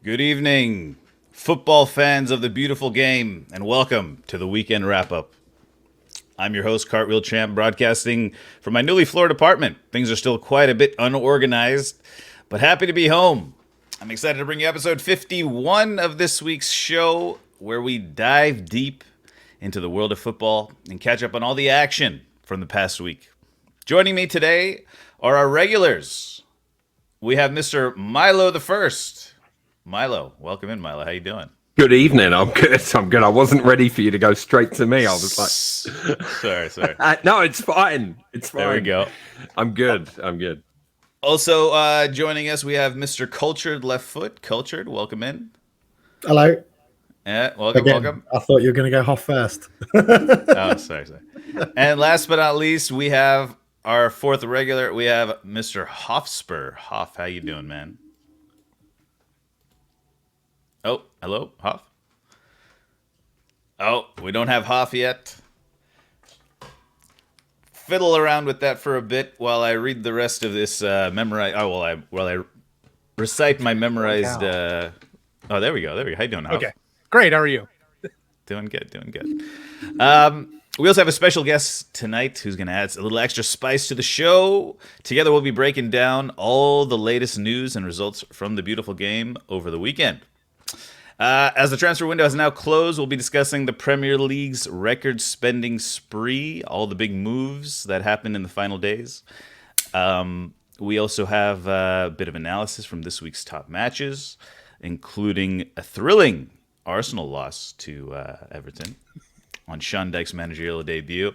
Good evening, football fans of the beautiful game, and welcome to the weekend wrap-up. I'm your host, Cartwheelchamp, broadcasting from my newly floored apartment. Things are still quite a bit unorganized, but happy to be home. I'm excited to bring you episode 51 of this week's show, where we dive deep into the world of football and catch up on all the action from the past week. Joining me today are our regulars. We have Mr. Milo the First. Milo, welcome in, Milo. How you doing? Good evening. I'm good. I'm good. I wasn't ready for you to go straight to me. I was like, sorry. No, it's fine. It's fine. There we go. I'm good. I'm good. Also joining us, we have Mr. Cultured Left Foot. Cultured, welcome in. Hello. Yeah, welcome. I thought you were going to go Hoff first. Oh, sorry. And last but not least, we have our fourth regular. We have Mr. Hoffspur. Hoff, how you doing, man? Oh, hello, Hoff. Oh, we don't have Hoff yet. Fiddle around with that for a bit while I read the rest of this memorize. Oh, while I recite my memorized. Oh, there we go. How you doing, Hoff? Okay, great. How are you? Doing good. We also have a special guest tonight who's going to add a little extra spice to the show. Together, we'll be breaking down all the latest news and results from the beautiful game over the weekend. As the transfer window has now closed, we'll be discussing the Premier League's record spending spree, all the big moves that happened in the final days. We also have a bit of analysis from this week's top matches, including a thrilling Arsenal loss to Everton on Sean Dyche's managerial debut,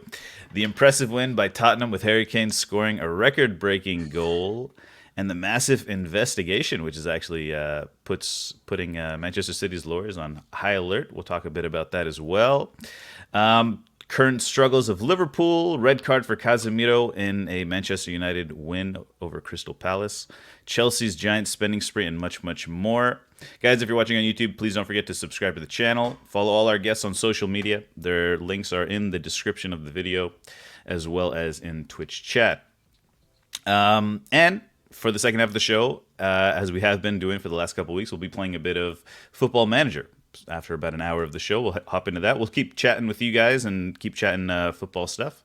the impressive win by Tottenham with Harry Kane scoring a record-breaking goal, and the massive investigation, which is actually putting Manchester City's lawyers on high alert. We'll talk a bit about that as well. Current struggles of Liverpool, red card for Casemiro in a Manchester United win over Crystal Palace, Chelsea's giant spending spree, and much, much more. Guys, if you're watching on YouTube, please don't forget to subscribe to the channel. Follow all our guests on social media. Their links are in the description of the video, as well as in Twitch chat. And for the second half of the show, as we have been doing for the last couple of weeks, we'll be playing a bit of Football Manager. After about an hour of the show, we'll hop into that. We'll keep chatting with you guys and keep chatting football stuff.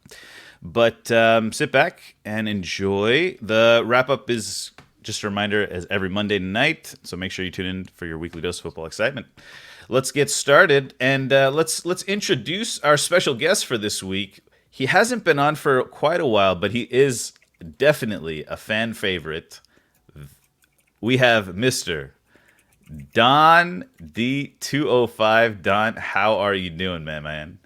But sit back and enjoy. The wrap-up is just a reminder as every Monday night, so make sure you tune in for your weekly dose of football excitement. Let's get started, and let's introduce our special guest for this week. He hasn't been on for quite a while, but he is definitely a fan favorite. We have Mr. Don D205. Don, how are you doing, man?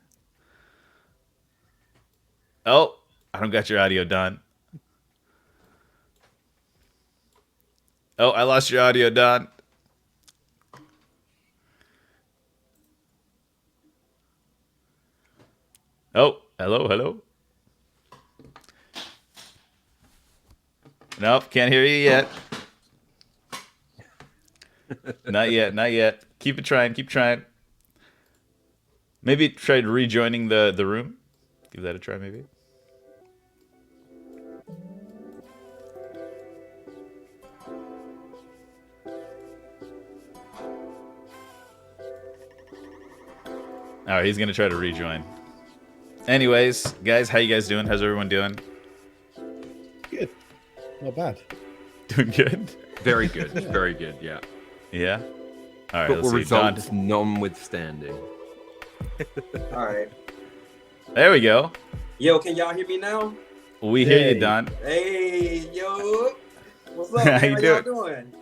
Oh, I don't got your audio, Don. Oh, I lost your audio, Don. Oh, hello. Nope, can't hear you yet. Not yet. Keep trying. Maybe try rejoining the room. Give that a try, maybe. All right, he's gonna try to rejoin. Anyways, guys, how you guys doing? How's everyone doing? Good. Not bad. Doing good? Very good. Very good. Yeah. Yeah? All right, But let's see. results notwithstanding. All right. There we go. Yo, can y'all hear me now? We hear you, Don. Hey, yo. What's up, How man? you How doing? y'all doing?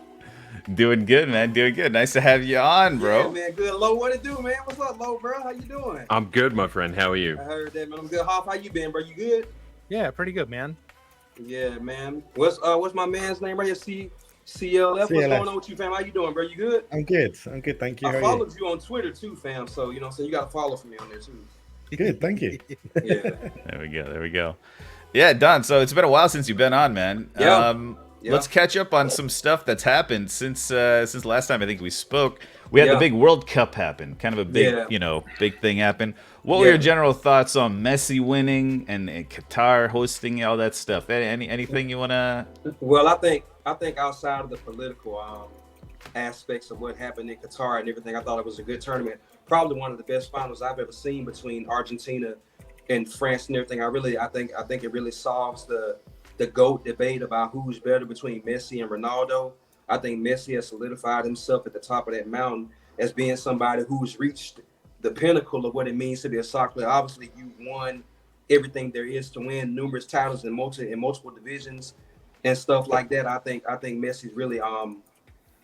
Doing good, man. Doing good. Nice to have you on, bro. Yeah, man. Good. Lo, what it do, man? What's up, Lo, bro? How you doing? I'm good, my friend. How are you? I heard that, man. I'm good. Hoff, how you been, bro? You good? Yeah, pretty good, man. Yeah, man. What's my man's name right here? CLF. What's CLF. going on with you, fam? How you doing, bro? You good? I'm good. Thank you. I How are followed you on Twitter too, fam. So you know, so you got to follow for me on there too. you? Good. Thank you. Yeah. There we go. Yeah, Don, so it's been a while since you've been on, man. Yeah. Let's catch up on some stuff that's happened since last time I think we spoke. We had the Yeah. big World Cup happen, kind of a big, big thing happen. What were your general thoughts on Messi winning and Qatar hosting all that stuff? Anything you wanna? Well, I think outside of the political, aspects of what happened in Qatar and everything. I thought it was a good tournament. Probably one of the best finals I've ever seen between Argentina and France and everything. I think it really solves the GOAT debate about who's better between Messi and Ronaldo. I think Messi has solidified himself at the top of that mountain as being somebody who's reached the pinnacle of what it means to be a soccer player. Obviously, you won everything there is to win, numerous titles in multiple divisions and stuff like that. I think Messi's really done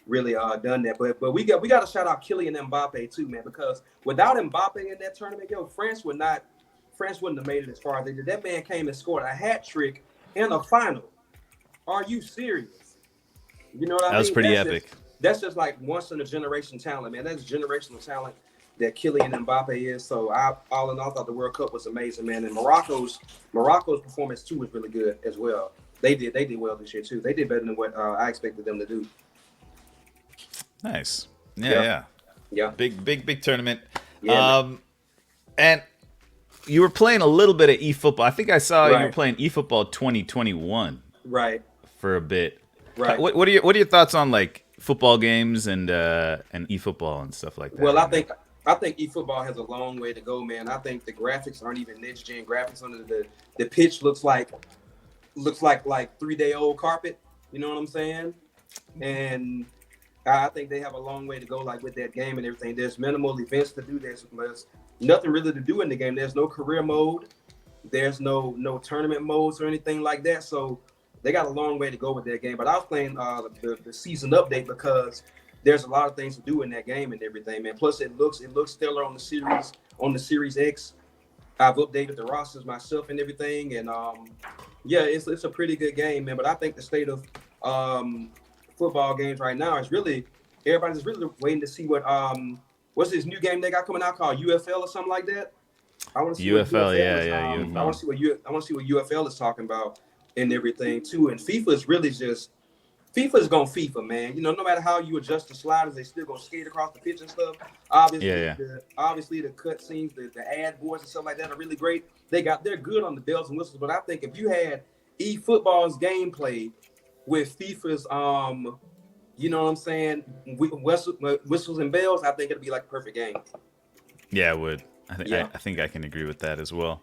that. But we got to shout out Kylian Mbappe too, man, because without Mbappe in that tournament, France wouldn't have made it as far as they did. That man came and scored a hat trick in a final. Are you serious? You know what I mean? That was pretty epic. That's just like once in a generation talent, man. That's generational talent that Kylian Mbappe is. So all in all, I thought the World Cup was amazing, man. And Morocco's performance too was really good as well. They did well this year too. They did better than what I expected them to do. Nice. Yeah. Big tournament. Yeah, and you were playing a little bit of eFootball. I think I saw you Right. were playing eFootball 2021 right. for a bit. Right. What are your thoughts on like football games and eFootball and stuff like that? Well, I think eFootball has a long way to go, man. I think the graphics aren't even next gen graphics. On the pitch looks like 3-day-old carpet. You know what I'm saying? And I think they have a long way to go, like with that game and everything. There's minimal events to do. There's nothing really to do in the game. There's no career mode. There's no tournament modes or anything like that. So they got a long way to go with that game. But I was playing the season update because there's a lot of things to do in that game and everything, man. Plus, it looks stellar on the Series X. I've updated the rosters myself and everything, and it's a pretty good game, man. But I think the state of football games right now is really everybody's really waiting to see what's this new game they got coming out called UFL or something like that. I want to see UFL, UFL. I want to see what UFL is talking about and everything too. And FIFA is really just FIFA's gonna FIFA, man. You know, no matter how you adjust the sliders, they still gonna skate across the pitch and stuff. Obviously, the cut scenes, the ad boards and stuff like that are really great. They're good on the bells and whistles. But I think if you had eFootball's gameplay with FIFA's, you know what I'm saying, whistles and bells, I think it'd be like a perfect game. Yeah, it would. I think I can agree with that as well.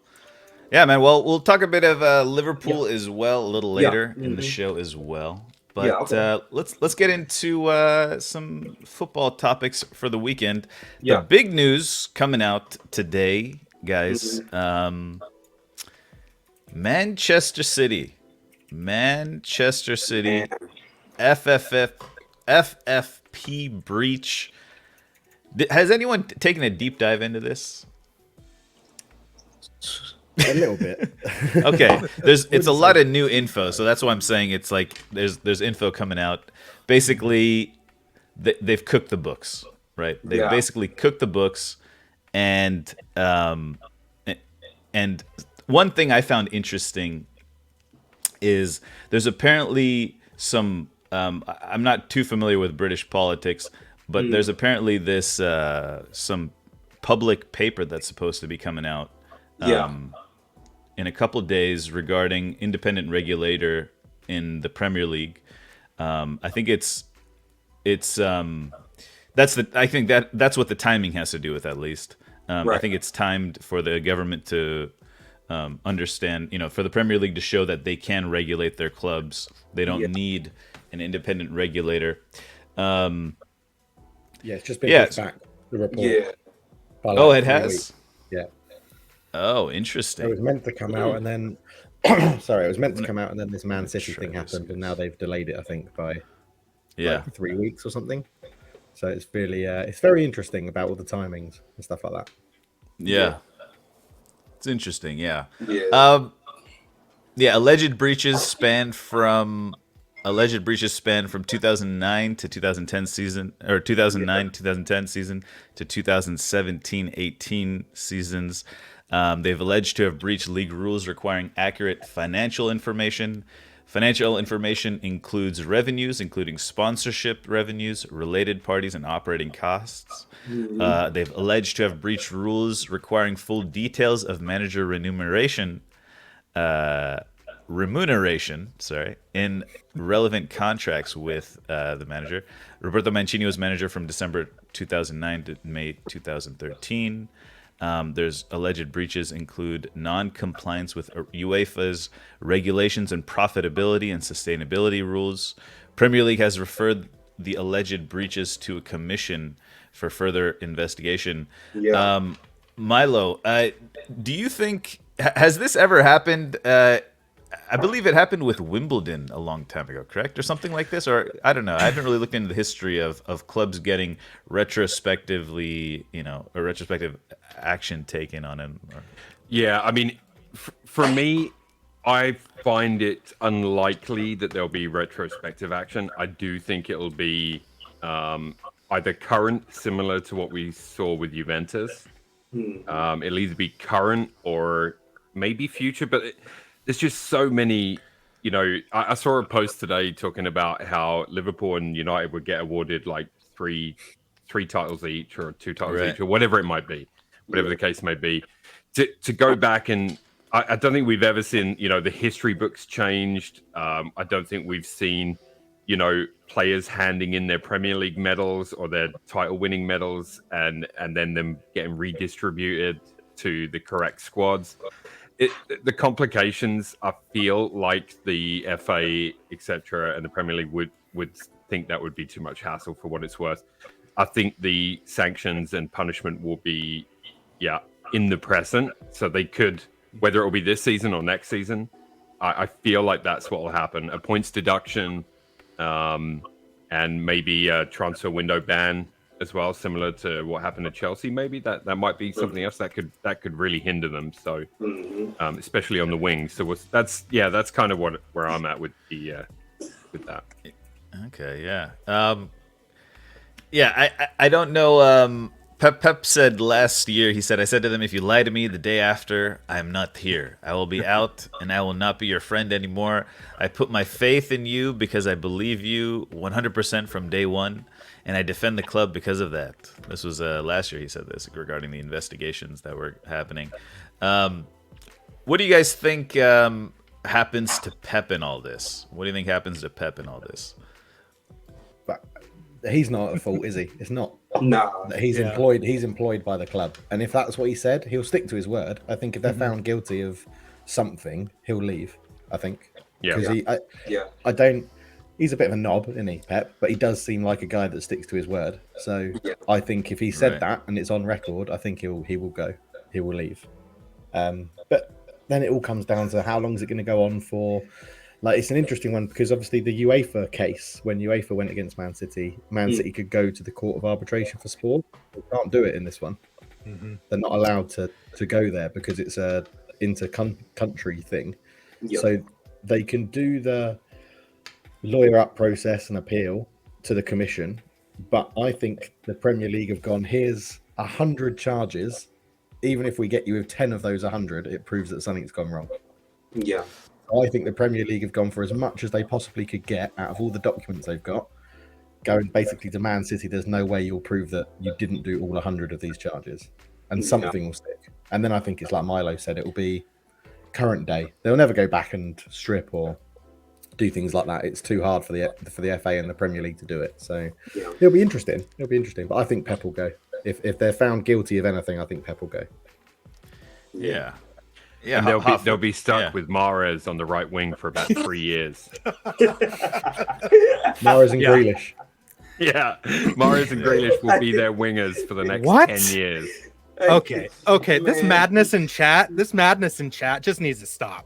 Yeah, man. Well, we'll talk a bit of Liverpool as well a little later in the show as well. But let's get into some football topics for the weekend. The big news coming out today, guys. Manchester City, FFP breach. Has anyone taken a deep dive into this? A little bit. Okay, it's a lot of new info, so that's why I'm saying it's like there's info coming out. Basically, they've cooked the books, right? They've basically cooked the books, and one thing I found interesting is there's apparently some. I'm not too familiar with British politics, but there's apparently this some public paper that's supposed to be coming out. In a couple of days regarding independent regulator in the Premier League. I think that's what the timing has to do with, at least. I think it's timed for the government to understand, for the Premier League to show that they can regulate their clubs. They don't need an independent regulator. It's just been pushed back, the report. Oh, it has? Weeks. Yeah. Oh, interesting. It was meant to come out, and then this Man City thing happened, and now they've delayed it, I think, by 3 weeks or something. So it's really it's very interesting about all the timings and stuff like that. Yeah. It's interesting, yeah. Alleged breaches span from 2009 to 2010 season, or 2009-2010 season to 2017-18 seasons. They've alleged to have breached league rules requiring accurate financial information. Financial information includes revenues, including sponsorship revenues, related parties, and operating costs. They've alleged to have breached rules requiring full details of manager remuneration remuneration, in relevant contracts with the manager. Roberto Mancini was manager from December 2009 to May 2013. There's alleged breaches include non-compliance with UEFA's regulations and profitability and sustainability rules. Premier League has referred the alleged breaches to a commission for further investigation. Yeah. Milo, do you think, has this ever happened? I believe it happened with Wimbledon a long time ago, correct? Or something like this? Or I don't know. I haven't really looked into the history of clubs getting retrospectively, a retrospective action taken on them. Yeah, I mean, for me, I find it unlikely that there'll be retrospective action. I do think it'll be either current, similar to what we saw with Juventus. It'll either be current or maybe future, but there's just so many. I saw a post today talking about how Liverpool and United would get awarded like three titles each or 2 titles each or whatever it might be, whatever the case may be. To go back and I don't think we've ever seen, the history books changed. I don't think we've seen, players handing in their Premier League medals or their title-winning medals and then them getting redistributed to the correct squads. The complications, I feel like the FA, etc., and the Premier League would think that would be too much hassle for what it's worth. I think the sanctions and punishment will be, in the present, so they could, whether it will be this season or next season, I feel like that's what will happen. A points deduction, and maybe a transfer window ban as well, similar to what happened to Chelsea. Maybe that might be something else that could really hinder them. So, especially on the wings. So that's kind of where I'm at with with that. Okay, yeah, I don't know. Pep said last year, he said, I said to them, if you lie to me the day after, I am not here. I will be out and I will not be your friend anymore. I put my faith in you because I believe you 100% from day one, and I defend the club because of that. This was last year he said this regarding the investigations that were happening. What do you guys think happens to Pep in all this? What do you think happens to Pep in all this? But he's not at fault, is he? It's not. No. He's employed. He's employed by the club, and if that's what he said, he'll stick to his word. I think if they're found guilty of something, he'll leave. I think. Because I don't. He's a bit of a knob, isn't he, Pep? But he does seem like a guy that sticks to his word. So I think if he said that and it's on record, I think he will go. He will leave. But then it all comes down to how long is it going to go on for? Like, it's an interesting one because obviously the UEFA case, when UEFA went against Man City could go to the Court of Arbitration for Sport. They can't do it in this one. They're not allowed to go there because it's a inter-country thing. So they can do the lawyer up process and appeal to the commission. But I think the Premier League have gone, here's 100 charges. Even if we get you with 10 of those 100, it proves that something's gone wrong. Yeah. I think the Premier League have gone for as much as they possibly could get out of all the documents they've got, going basically to Man City. There's no way you'll prove that you didn't do all 100 of these charges, and something will stick. And then I think it's like Milo said, it will be current day. They'll never go back and strip or do things like that. It's too hard for the FA and the Premier League to do it. So it'll be interesting. But I think Pep will go. If they're found guilty of anything, I think Pep will go. Yeah. Yeah, and they'll be stuck with Mahrez on the right wing for about 3 years. Mahrez and Grealish. Yeah, Mahrez and Grealish will be their wingers for the next 10 years. Okay. This madness in chat just needs to stop.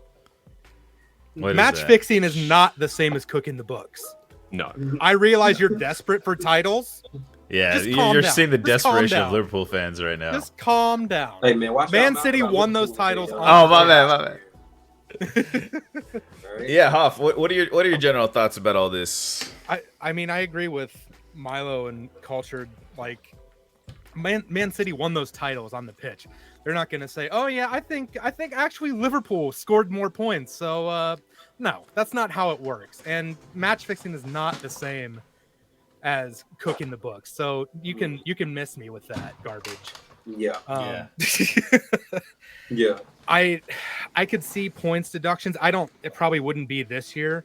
Match fixing is not the same as cooking the books. No. I realize you're desperate for titles. Yeah, you're seeing the desperation of Liverpool fans right now. Just calm down. Hey, man, watch Man City won those titles. Oh, my bad. Yeah, Hoff, what are your general thoughts about all this? I mean, I agree with Milo and Cultured. Like, Man City won those titles on the pitch. They're not going to say, "Oh yeah, I think actually Liverpool scored more points." So no, that's not how it works. And match fixing is not the same as cooking the books. So you can miss me with that garbage. Yeah. Yeah. Yeah. I could see points deductions. It probably wouldn't be this year.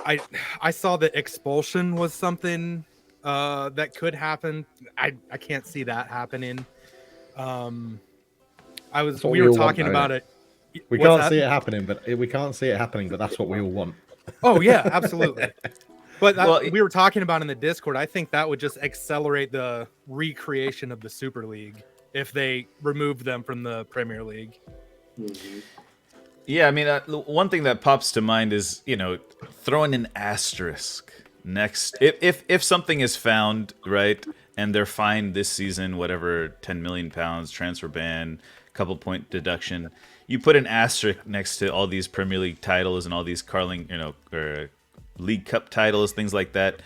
I saw that expulsion was something that could happen. I can't see that happening. We were talking about it. We can't see it happening, but we can't see it happening. But that's what we all want. Oh yeah, absolutely. But we were talking about in the Discord. I think that would just accelerate the recreation of the Super League if they remove them from the Premier League. Mm-hmm. Yeah, I mean, one thing that pops to mind is, throwing an asterisk next. If something is found, right, and they're fined this season, whatever, £10 million, transfer ban, couple point deduction, you put an asterisk next to all these Premier League titles and all these Carling, or League Cup titles, things like that.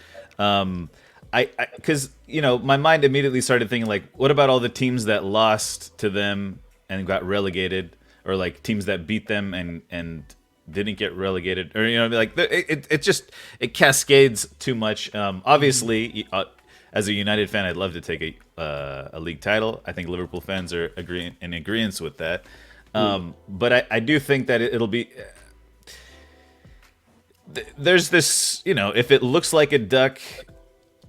Because, my mind immediately started thinking, like, what about all the teams that lost to them and got relegated? Or like teams that beat them and didn't get relegated, or like it cascades too much. Obviously, as a United fan, I'd love to take a league title. I think Liverpool fans are in agreement with that. But I do think that it'll be. There's this, if it looks like a duck,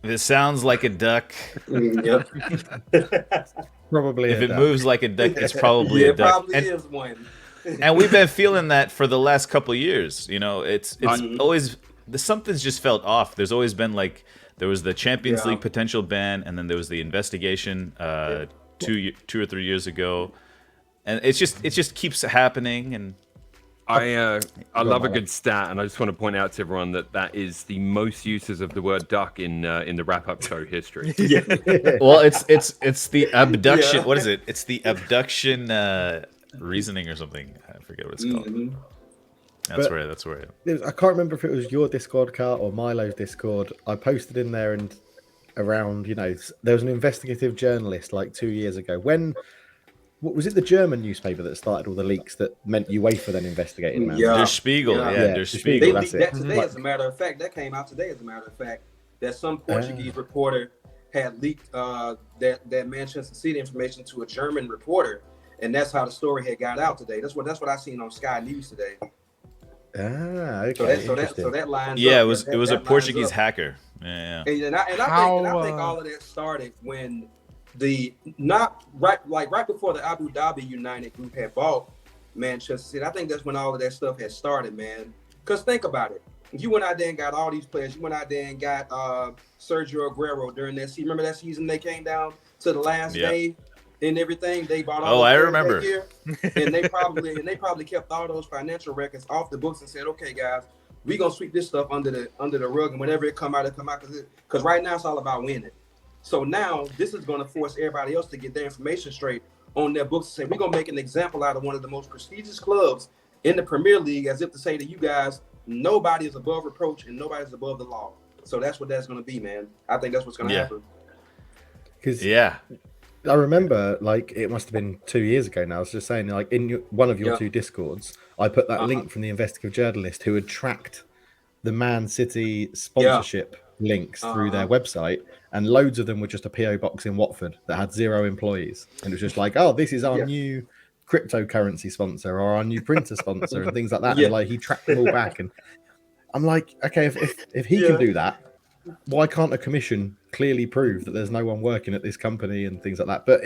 if it sounds like a duck. Yep. Probably. If it moves like a duck, it's probably a duck. Probably is one. And we've been feeling that for the last couple of years. It's always something's just felt off. There's always been there was the Champions League potential ban, and then there was the investigation 2 or 3 years ago, and it just keeps happening. And I love a good stat, and I just want to point out to everyone that is the most uses of the word duck in the wrap-up show history. Yeah. Well, it's the abduction. Yeah. What is it? It's the abduction reasoning or something. I forget what it's called. Mm-hmm. That's where. I can't remember if it was your Discord, Car, or Milo's Discord. I posted in there and around. There was an investigative journalist like 2 years ago. What was it? The German newspaper that started all the leaks that meant UEFA then investigated Man. Der Spiegel, Der Spiegel. They leaked that today, as a matter of fact. That came out today, as a matter of fact. That some Portuguese reporter had leaked that Manchester City information to a German reporter, and that's how the story had got out today. That's what I seen on Sky News today. Ah, okay. So that lines. Yeah, up. it was a Portuguese hacker. Yeah. And I think all of that started when right before the Abu Dhabi United group had bought Manchester City. I think that's when all of that stuff had started, man. Because think about it. You went out there and got all these players. You went out there and got Sergio Aguero during that season. Remember that season they came down to the last day and everything? They bought all I remember. That year. And they probably kept all those financial records off the books and said, okay, guys, we're gonna sweep this stuff under the rug, and whenever it come out, because right now it's all about winning. So now this is going to force everybody else to get their information straight on their books and say, we're going to make an example out of one of the most prestigious clubs in the Premier League, as if to say to you guys, nobody is above reproach and nobody's above the law. So that's what that's going to be, man. I think that's what's going to happen. Because I remember, it must have been 2 years ago now. I was just saying, in one of your two Discords, I put that link from the investigative journalist who had tracked the Man City sponsorship links through their website, and loads of them were just a PO box in Watford that had 0 employees, and it was just like, oh, this is our new cryptocurrency sponsor or our new printer sponsor and things like that. And he tracked them all back, and I'm like, okay, if he can do that, why can't a commission clearly prove that there's no one working at this company and things like that? But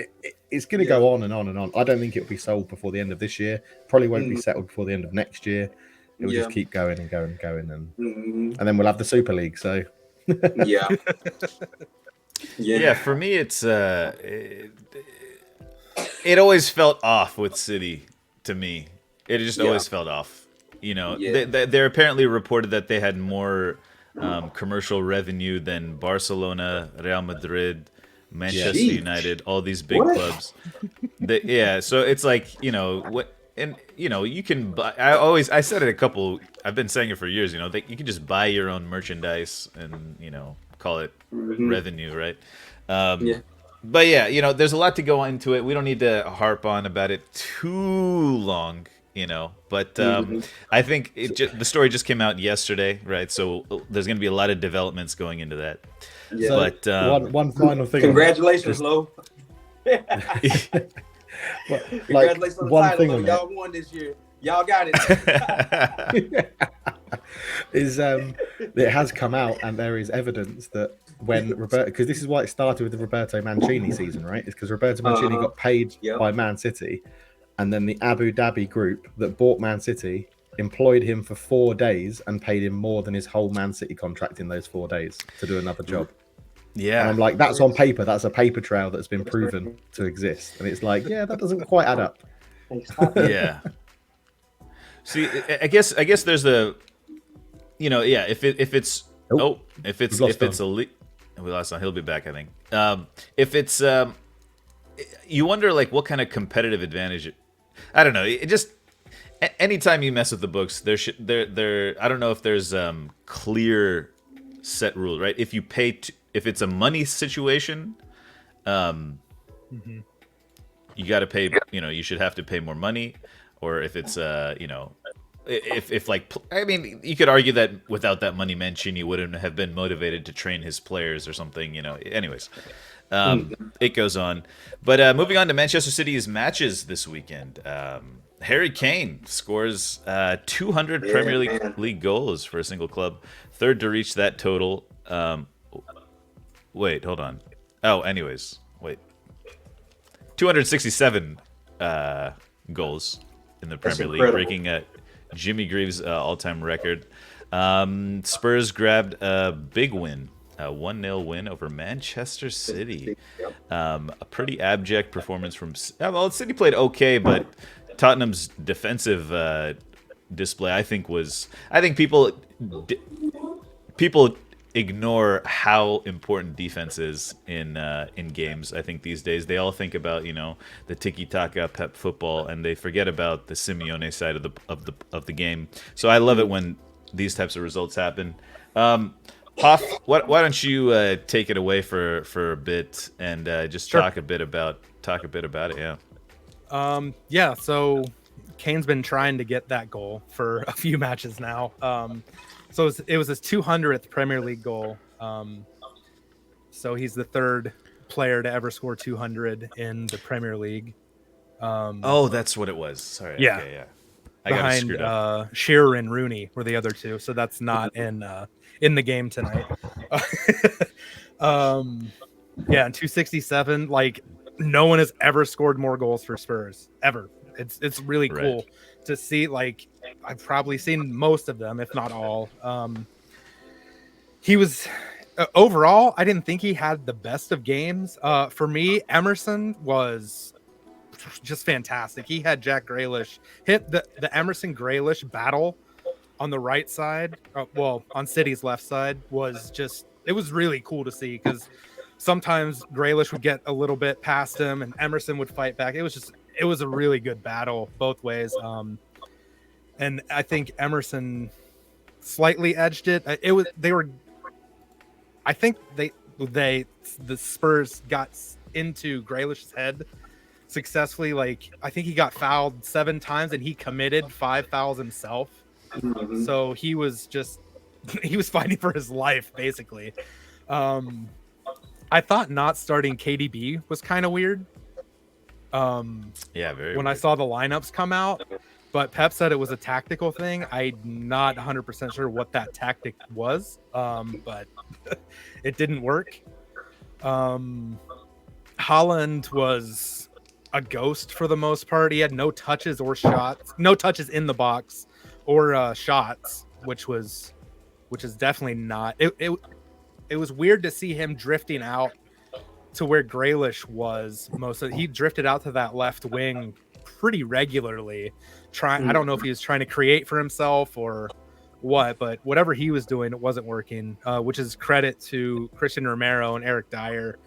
it's going to go on and on and on. I don't think it'll be sold before the end of this year. Probably won't be settled before the end of next year. It will just keep going and going and going, and then we'll have the Super League. So for me, it's it always felt off with City. To me, it just always felt off. They're apparently reported that they had more commercial revenue than Barcelona, Real Madrid, Manchester United, all these big clubs. So it's like, what. And you can buy. I said it I've been saying it for years. You can just buy your own merchandise and call it revenue, right? But there's a lot to go into it. We don't need to harp on about it too long, But I think the story just came out yesterday, right? So there's going to be a lot of developments going into that. But one final thing. Congratulations, Lo. Well, Congratulations on the one title, thing though. on Y'all won this year. Y'all got it. is it has come out, and there is evidence that when Roberto, because this is why it started with the Roberto Mancini season, right? It's because Roberto Mancini got paid by Man City, and then the Abu Dhabi group that bought Man City employed him for 4 days and paid him more than his whole Man City contract in those 4 days to do another job. Yeah. And I'm like, that's on paper. That's a paper trail that's been proven to exist. And it's like, yeah, that doesn't quite add up. Yeah. See, I guess there's the, if it's elite, we lost on. He'll be back, I think. If it's you wonder like what kind of competitive advantage. I don't know. It just anytime you mess with the books, there I don't know if there's clear set rule, right? If you pay, if it's a money situation, you got to pay. You should have to pay more money, or if it's if like, I mean, you could argue that without that money, Mancini wouldn't have been motivated to train his players or something. Anyways. It goes on. But moving on to Manchester City's matches this weekend. Harry Kane scores 200 Premier League goals for a single club. Third to reach that total. Wait, hold on. Oh, anyways. Wait. 267 goals in the Premier League, breaking Jimmy Greaves' all-time record. Spurs grabbed a big win. A 1-0 win over Manchester City. A pretty abject performance from... City played okay, but Tottenham's defensive display, I think people ignore how important defense is in games. I think these days they all think about the tiki-taka Pep football, and they forget about the Simeone side of the game. So I love it when these types of results happen. Hoff, why don't you take it away for a bit and just talk a bit about it? Yeah. So Kane's been trying to get that goal for a few matches now. So it was his 200th Premier League goal. So he's the third player to ever score 200 in the Premier League. Oh, that's what it was. Sorry. Yeah. Okay, yeah. Behind Shearer and Rooney were the other two. So that's not in the game tonight. Yeah, and 267. Like, no one has ever scored more goals for Spurs ever. It's really cool to see. Like, I've probably seen most of them, if not all. He was overall, I didn't think he had the best of games. For me, Emerson was just fantastic. He had Jack Grealish hit the Emerson Grealish battle on the right side. On City's left side it was really cool to see, because sometimes Grealish would get a little bit past him and Emerson would fight back. It was a really good battle both ways. And I think Emerson slightly edged it. I think the Spurs got into Grealish's head successfully. Like, I think he got fouled 7 times and he committed 5 fouls himself. Mm-hmm. So he was fighting for his life, basically. I thought not starting KDB was kind of weird. Yeah, very when weird. I saw the lineups come out, but Pep said it was a tactical thing. I'm not 100% sure what that tactic was, but it didn't work. Haaland was a ghost for the most part. He had no touches or shots, no touches in the box or shots, which is definitely not. It was weird to see him drifting out to where Grealish was he drifted out to that left wing pretty regularly. I don't know if he was trying to create for himself or what, but whatever he was doing, it wasn't working, which is credit to Christian Romero and Eric Dyer.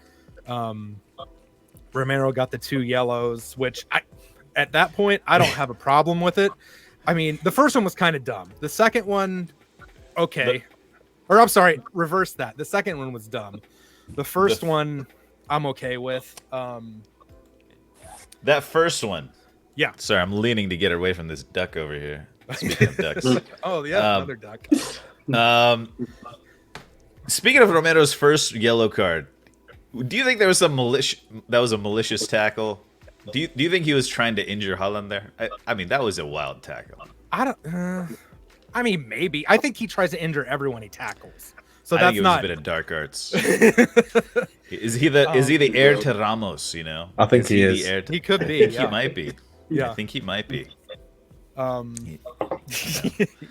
Romero got the 2 yellows, which at that point, I don't have a problem with it. I mean, the first one was kind of dumb. The second one, okay. Or I'm sorry, reverse that. The second one was dumb. The first one, I'm okay with. That first one. Yeah. Sorry, I'm leaning to get away from this duck over here. Speaking of ducks. Oh, yeah, another duck. Speaking of Romero's first yellow card, Do you think there was some malicious tackle? Do you think he was trying to injure Holland there? I mean, that was a wild tackle. I don't. I mean, maybe. I think he tries to injure everyone he tackles. So I that's think it was not a bit of dark arts. Is he the heir to Ramos? You know, I think he is. The heir to, He could be. I think he might be. Yeah. I think he might be.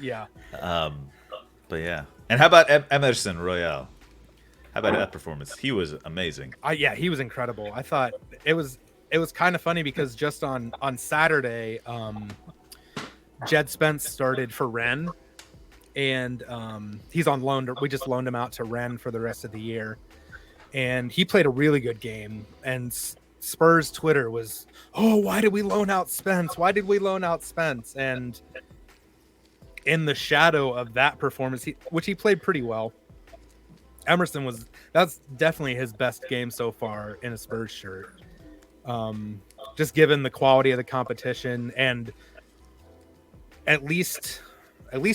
Yeah. But yeah. And how about Emerson Royale? How about that performance? He was amazing. Yeah, he was incredible. I thought it was kind of funny because just on Saturday, Jed Spence started for Rennes, and he's on loan. We just loaned him out to Rennes for the rest of the year, and he played a really good game. And Spurs Twitter was, "Oh, why did we loan out Spence? Why did we loan out Spence?" And in the shadow of that performance, which he played pretty well, that's definitely his best game so far in a Spurs shirt. Just given the quality of the competition, and at least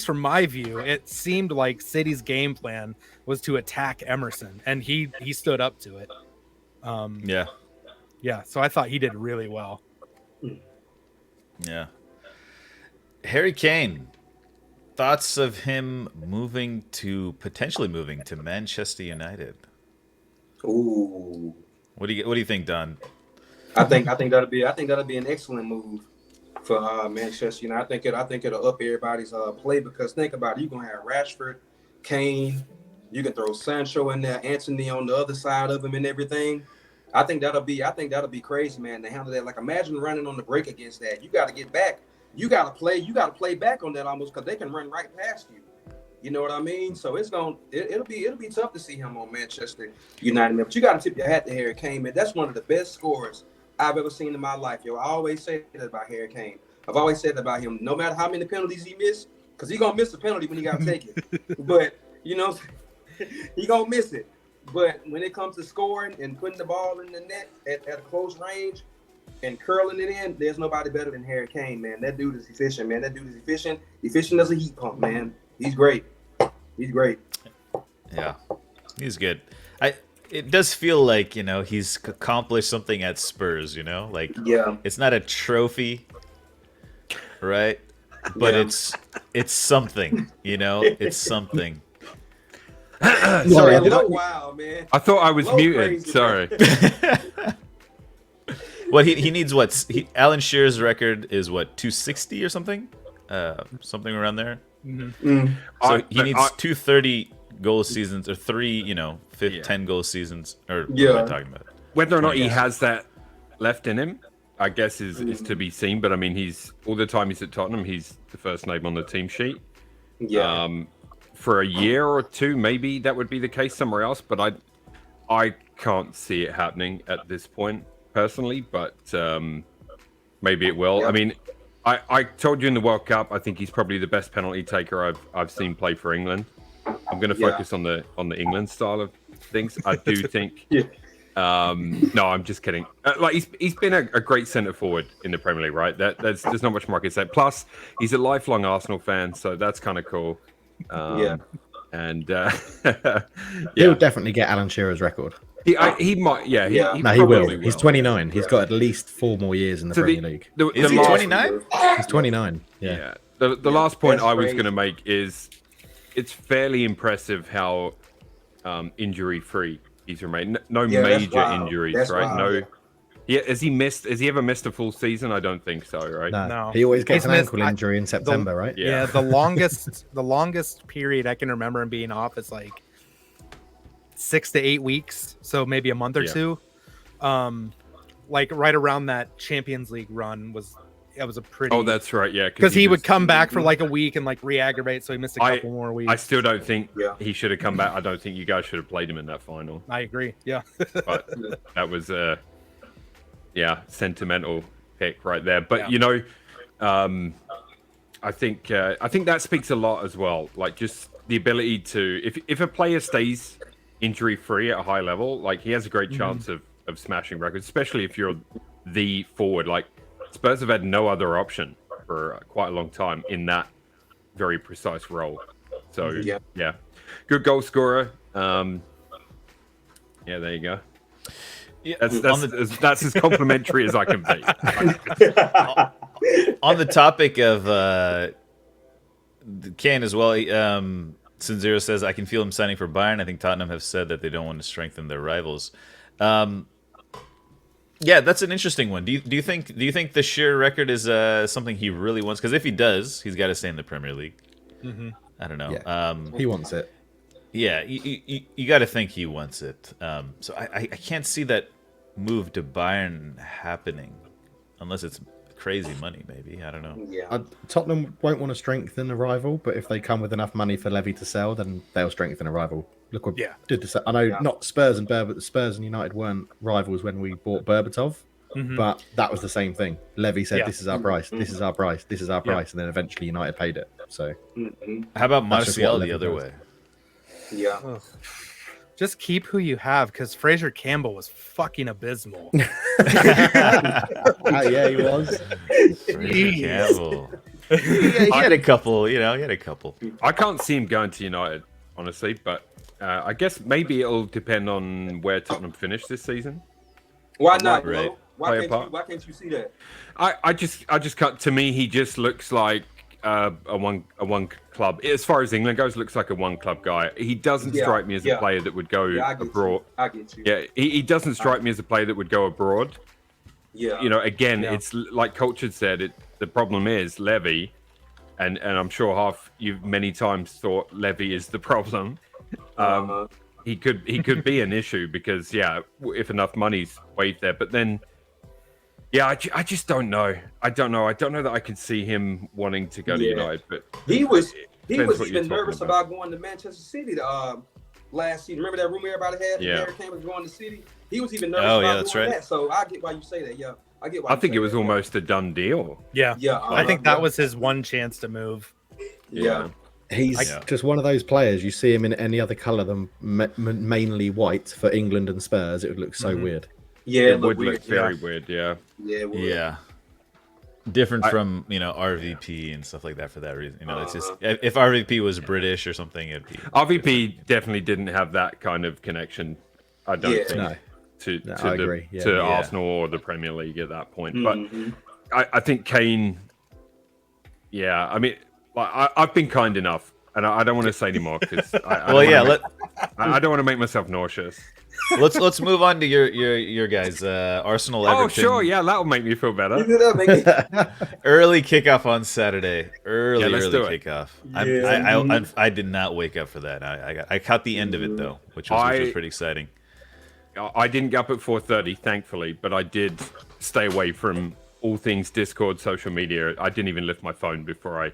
from my view, it seemed like City's game plan was to attack Emerson, and he stood up to it. Yeah. So I thought he did really well. Yeah. Harry Kane. Thoughts of him potentially moving to Manchester United? Ooh. What do you think, Don? I think that'll be an excellent move for Manchester United. I think it'll up everybody's play, because think about it, you're gonna have Rashford, Kane, you can throw Sancho in there, Anthony on the other side of him and everything. I think that'll be crazy, man, to handle that. Like, imagine running on the break against that. You got to get back. You got to play back on that almost, because they can run right past you. You know what I mean? So it'll be tough to see him on Manchester United. But you got to tip your hat to Harry Kane, man. That's one of the best scorers I've ever seen in my life, yo. I always say that about Harry Kane. I've always said that about him. No matter how many penalties he missed, because he's gonna miss a penalty when he got to take it. But he gonna miss it. But when it comes to scoring and putting the ball in the net at a close range and curling it in, there's nobody better than Harry Kane, man. That dude is efficient, man. That dude is efficient. Efficient as a heat pump, man. He's great. He's great. Yeah, he's good. It does feel like, he's accomplished something at Spurs, like, yeah, it's not a trophy, right? But it's something, it's something. Sorry, wow, man. I thought I was muted. Crazy, Sorry. Well, he needs Alan Shearer's record is 260 or something? Something around there. Mm. So he needs 230 goal seasons, or 10 goal seasons, or what am I talking about? Whether or not he has that left in him, I guess is to be seen. But I mean, he's all the time he's at Tottenham, he's the first name on the team sheet. Yeah. For a year or two, maybe that would be the case somewhere else. But I can't see it happening at this point personally. But maybe it will. Yeah. I mean, I told you in the World Cup, I think he's probably the best penalty taker I've seen play for England. I'm going to focus on the England style of things. I do think. Yeah. No, I'm just kidding. Like he's been a great centre forward in the Premier League, right? There's not much more I can say. Plus, he's a lifelong Arsenal fan, so that's kind of cool. And he'll definitely get Alan Shearer's record. He might. Yeah. He will. He's 29. He's got at least 4 more years in the Premier League. Is he 29? He's 29. Yeah. The last point That's I was crazy. going to make is it's fairly impressive how injury-free he's remained. No major injuries, That's right? wild. No. Yeah, has he ever missed a full season? I don't think so, right? No. He always gets He's an missed- ankle injury in September, right? Yeah. The longest period I can remember him being off is like 6 to 8 weeks, so maybe a month or two. Like right around that Champions League run was a pretty. Oh, that's right. Yeah, because he would come back for like a week and like re-aggravate, so he missed a couple more weeks. I still don't think Yeah. he should have come back. I don't think you guys should have played him in that final. I agree. Yeah. But that was a sentimental pick right there. But I think that speaks a lot as well. Like just the ability to, if a player stays injury free at a high level, like he has a great chance of smashing records, especially if you're the forward. Like Spurs have had no other option for quite a long time in that very precise role. So yeah, good goal scorer. Yeah, there you go. Yeah, That's as complimentary as I can be. On the topic of Kane as well, Sinzero says, I can feel him signing for Bayern. I think Tottenham have said that they don't want to strengthen their rivals. Yeah, that's an interesting one. Do you think the sheer record is something he really wants? Because if he does, he's got to stay in the Premier League. Mm-hmm. I don't know. Yeah. He wants it. Yeah, you got to think he wants it. So I can't see that move to Bayern happening unless it's crazy money. Maybe, I don't know. Yeah. Tottenham won't want to strengthen a rival, but if they come with enough money for Levy to sell, then they'll strengthen a rival. Look what did to say. I know not Spurs and Spurs and United weren't rivals when we bought Berbatov, but that was the same thing. Levy said, "This is our price. This is our price. This is our price," and then eventually United paid it. So, how about That's just Martial what the other Levy does. way? Yeah. Ugh. Just keep who you have, because Fraser Campbell was fucking abysmal. yeah, he was. Fraser Campbell. He had a couple. He had a couple. I can't see him going to United, honestly, but I guess maybe it'll depend on where Tottenham finish this season. Why not? Right. Bro? Why can't you see that? I just can't. To me, he just looks like a one club. As far as England goes, looks like a one club guy. He doesn't strike me as a player that would go abroad. I get you. Yeah, he doesn't strike me as a player that would go abroad. Yeah. Again, it's like Coach had said. The problem is Levy, and I'm sure you've many times thought Levy is the problem. He could be an issue because if enough money's waved there, but then I just don't know. I don't know that I could see him wanting to go to United. But he was depends what even you're nervous talking about going to Manchester City last season. Remember that rumor everybody had? Yeah. Harry Kane was going to City. He was even nervous about doing that. So I get why you say that. Yeah, I get why. I think it was almost a done deal. Yeah. I think that yeah. was his one chance to move. Yeah. He's just one of those players. You see him in any other colour than mainly white for England and Spurs, it would look so weird. Yeah, It would look very weird. Yeah. Yeah, it would. Yeah. Different from RVP and stuff like that for that reason. It's just if RVP was British or something, it'd be RVP definitely didn't have that kind of connection. I don't think No. I agree. to Yeah. Arsenal or the Premier League at that point. But I think Kane. Yeah, I mean, I've been kind enough, and I don't want to say anymore because I don't want to make myself nauseous. Let's move on to your guys. Arsenal. Everton. Oh, sure, yeah, that'll make me feel better. Early kickoff on Saturday. Early let's do it. kickoff. Yeah. I did not wake up for that. I caught the end of it though, which was pretty exciting. I didn't get up at 4:30, thankfully, but I did stay away from all things Discord, social media. I didn't even lift my phone before I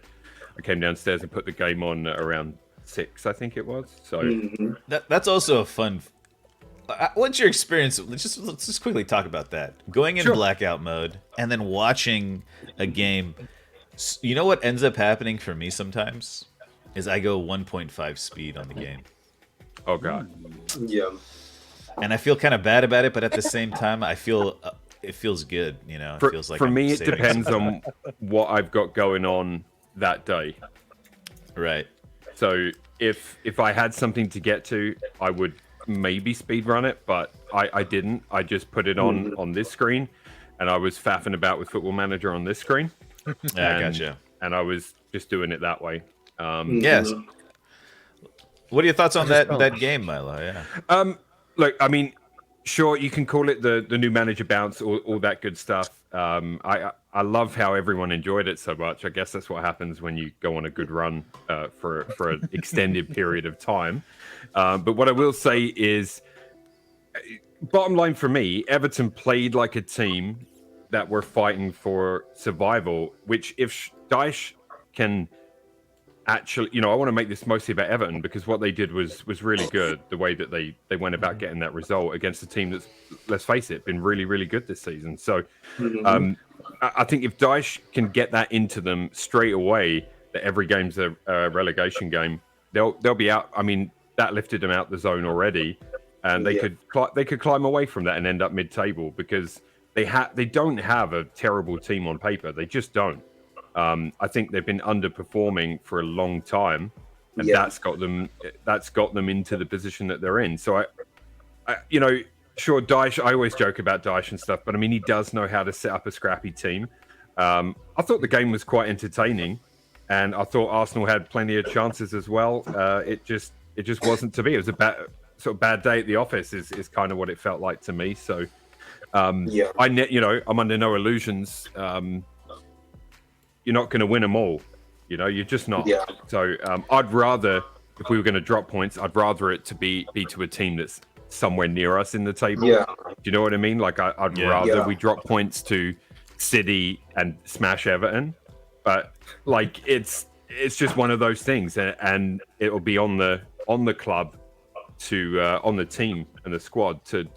came downstairs and put the game on around 6, I think it was. So That's also a fun. What's your experience? Let's just quickly talk about that. Going in blackout mode and then watching a game. You know what ends up happening for me sometimes is I go 1.5 speed on the game. Oh god. Yeah. And I feel kind of bad about it, but at the same time, I feel it feels good. It feels like for I'm me, it saving depends some on what I've got going on that day. Right. So if I had something to get to, I would maybe speed run it, but I didn't. I just put it on this screen, and I was faffing about with Football Manager on this screen. Yeah, gotcha. And I was just doing it that way. Yes. What are your thoughts on that game, Milo? Yeah. Look, I mean, sure, you can call it the new manager bounce, all that good stuff. I love how everyone enjoyed it so much. I guess that's what happens when you go on a good run for an extended period of time. But what I will say is, bottom line for me, Everton played like a team that were fighting for survival, which if Dyche can actually, I want to make this mostly about Everton because what they did was really good. The way that they went about getting that result against a team that's, let's face it, been really, really good this season. So I think if Dyche can get that into them straight away, that every game's a relegation game, they'll be out. I mean, that lifted them out the zone already, and they could climb away from that and end up mid-table because they don't have a terrible team on paper. They just don't. I think they've been underperforming for a long time, and that's got them into the position that they're in. So, sure, Dyche, I always joke about Dyche and stuff, but I mean, he does know how to set up a scrappy team. I thought the game was quite entertaining, and I thought Arsenal had plenty of chances as well. It just wasn't to be. It was a bad day at the office is kind of what it felt like to me. So, I'm under no illusions. You're not going to win them all. You're just not. Yeah. So I'd rather, if we were going to drop points, I'd rather it to be to a team that's somewhere near us in the table. Yeah. Do you know what I mean? Like I'd rather we drop points to City and smash Everton, but like it's just one of those things, and it'll be on the club to on the team and the squad to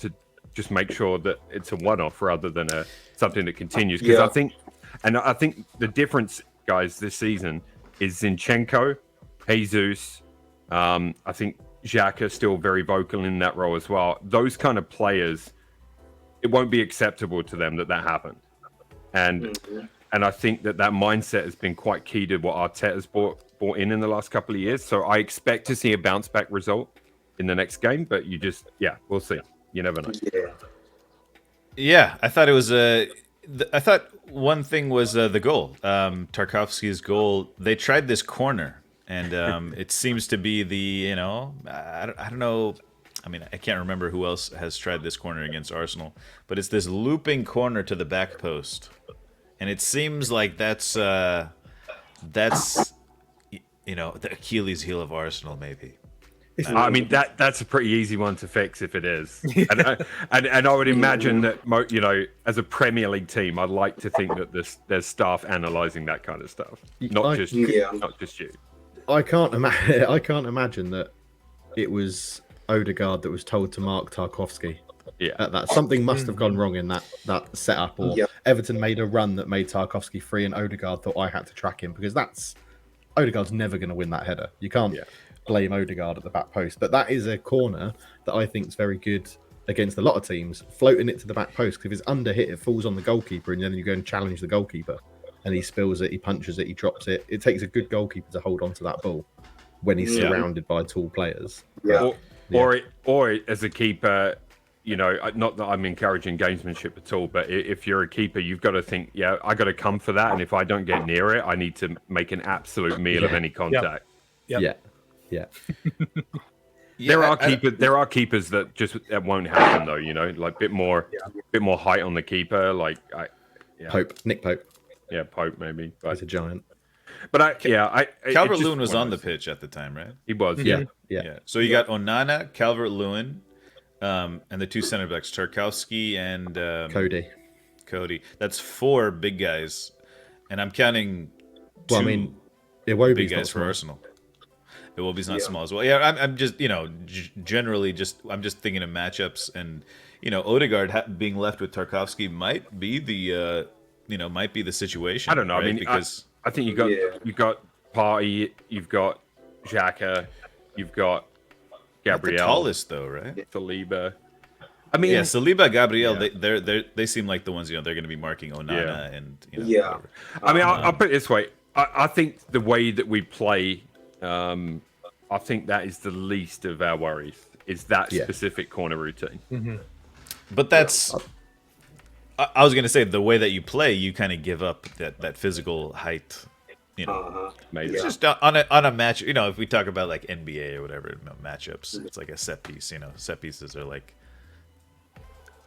just make sure that it's a one-off rather than something that continues. Because I think the difference, guys, this season is Zinchenko, Jesus. I think Xhaka still very vocal in that role as well. Those kind of players, it won't be acceptable to them that happened. And I think that mindset has been quite key to what Arteta's brought in the last couple of years. So I expect to see a bounce back result in the next game, but we'll see. You never know. Yeah, I thought it was I thought one thing was the goal, Tarkowski's goal. They tried this corner, and it seems to be the I don't know. I mean, I can't remember who else has tried this corner against Arsenal, but it's this looping corner to the back post, and it seems like that's the Achilles heel of Arsenal, maybe. I mean, that's a pretty easy one to fix if it is, and I would imagine that as a Premier League team, I'd like to think that there's staff analysing that kind of stuff, not just you. I can't imagine that it was Odegaard that was told to mark Tarkowski. Yeah, that something must have gone wrong in that setup, or Everton made a run that made Tarkowski free, and Odegaard thought I had to track him, because Odegaard's never going to win that header. You can't blame Odegaard at the back post, but that is a corner that I think is very good against a lot of teams, floating it to the back post, because if it's under hit, it falls on the goalkeeper, and then you go and challenge the goalkeeper, and he spills it, he punches it, he drops it. It takes a good goalkeeper to hold on to that ball when he's surrounded by tall players. Or as a keeper, not that I'm encouraging gamesmanship at all, but if you're a keeper, you've got to think, I got to come for that, and if I don't get near it, I need to make an absolute meal of any contact. Yeah. There are keepers that won't happen though. Like bit more height on the keeper. Like Nick Pope. Yeah, Pope maybe. But he's a giant. But Calvert-Lewin was on the pitch at the time, right? He was. Yeah. So you got Onana, Calvert-Lewin, and the two center backs, Tarkowski and Cody. That's 4 big guys, and I'm counting 2 Iwobi's big guys for Arsenal. Iwobi's not small as well. Yeah, I'm just generally I'm just thinking of matchups, and Odegaard being left with Tarkowski might be the situation. I don't know. Right? I mean, because I think you've got Partey, you've got Xhaka, you've got Gabriel. Not the tallest though, right? Saliba. I mean, Saliba, Gabriel, they seem like the ones they're going to be marking Onana and whatever. I mean, I'll put it this way. I think the way that we play, I think that is the least of our worries. Is that specific corner routine? Mm-hmm. But that's. I was going to say the way that you play, you kind of give up that physical height. Maybe it's just on a match. If we talk about like NBA or whatever matchups, it's like a set piece. Set pieces are like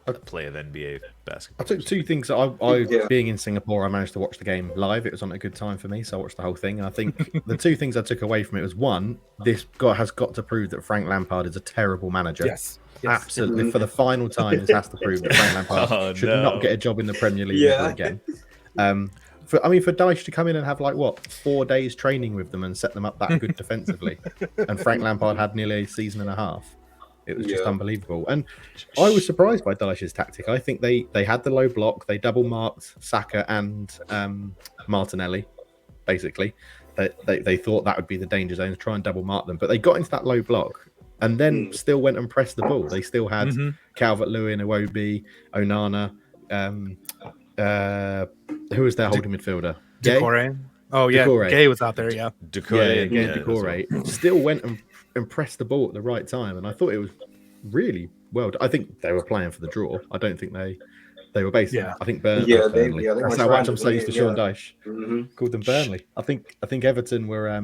a play of NBA basketball. I took 2 things. I being in Singapore, I managed to watch the game live. It was on a good time for me, so I watched the whole thing. And I think the 2 things I took away from it was, one, this guy has got to prove that Frank Lampard is a terrible manager. Yes. Absolutely. For the final time, this has to prove that Frank Lampard should not get a job in the Premier League ever again. For Dyche to come in and have 4 days training with them and set them up that good defensively, and Frank Lampard had nearly a season and a half. It was just unbelievable. And I was surprised by Dyche's tactic. I think they had the low block. They double marked Saka and Martinelli, basically. They thought that would be the danger zone to try and double mark them. But they got into that low block and then still went and pressed the ball. They still had Calvert-Lewin, Iwobi, Onana. Who was their holding midfielder? Decore. Oh, yeah. Decore. Gay was out there, Decore. Still went and pressed the ball at the right time. And I thought it was really well. I think they were playing for the draw. I don't think they were based. Yeah. I think They Burnley. were That's how trying much to I'm so used to win, Sean Dyche. Mm-hmm. Called them Burnley. I think Everton were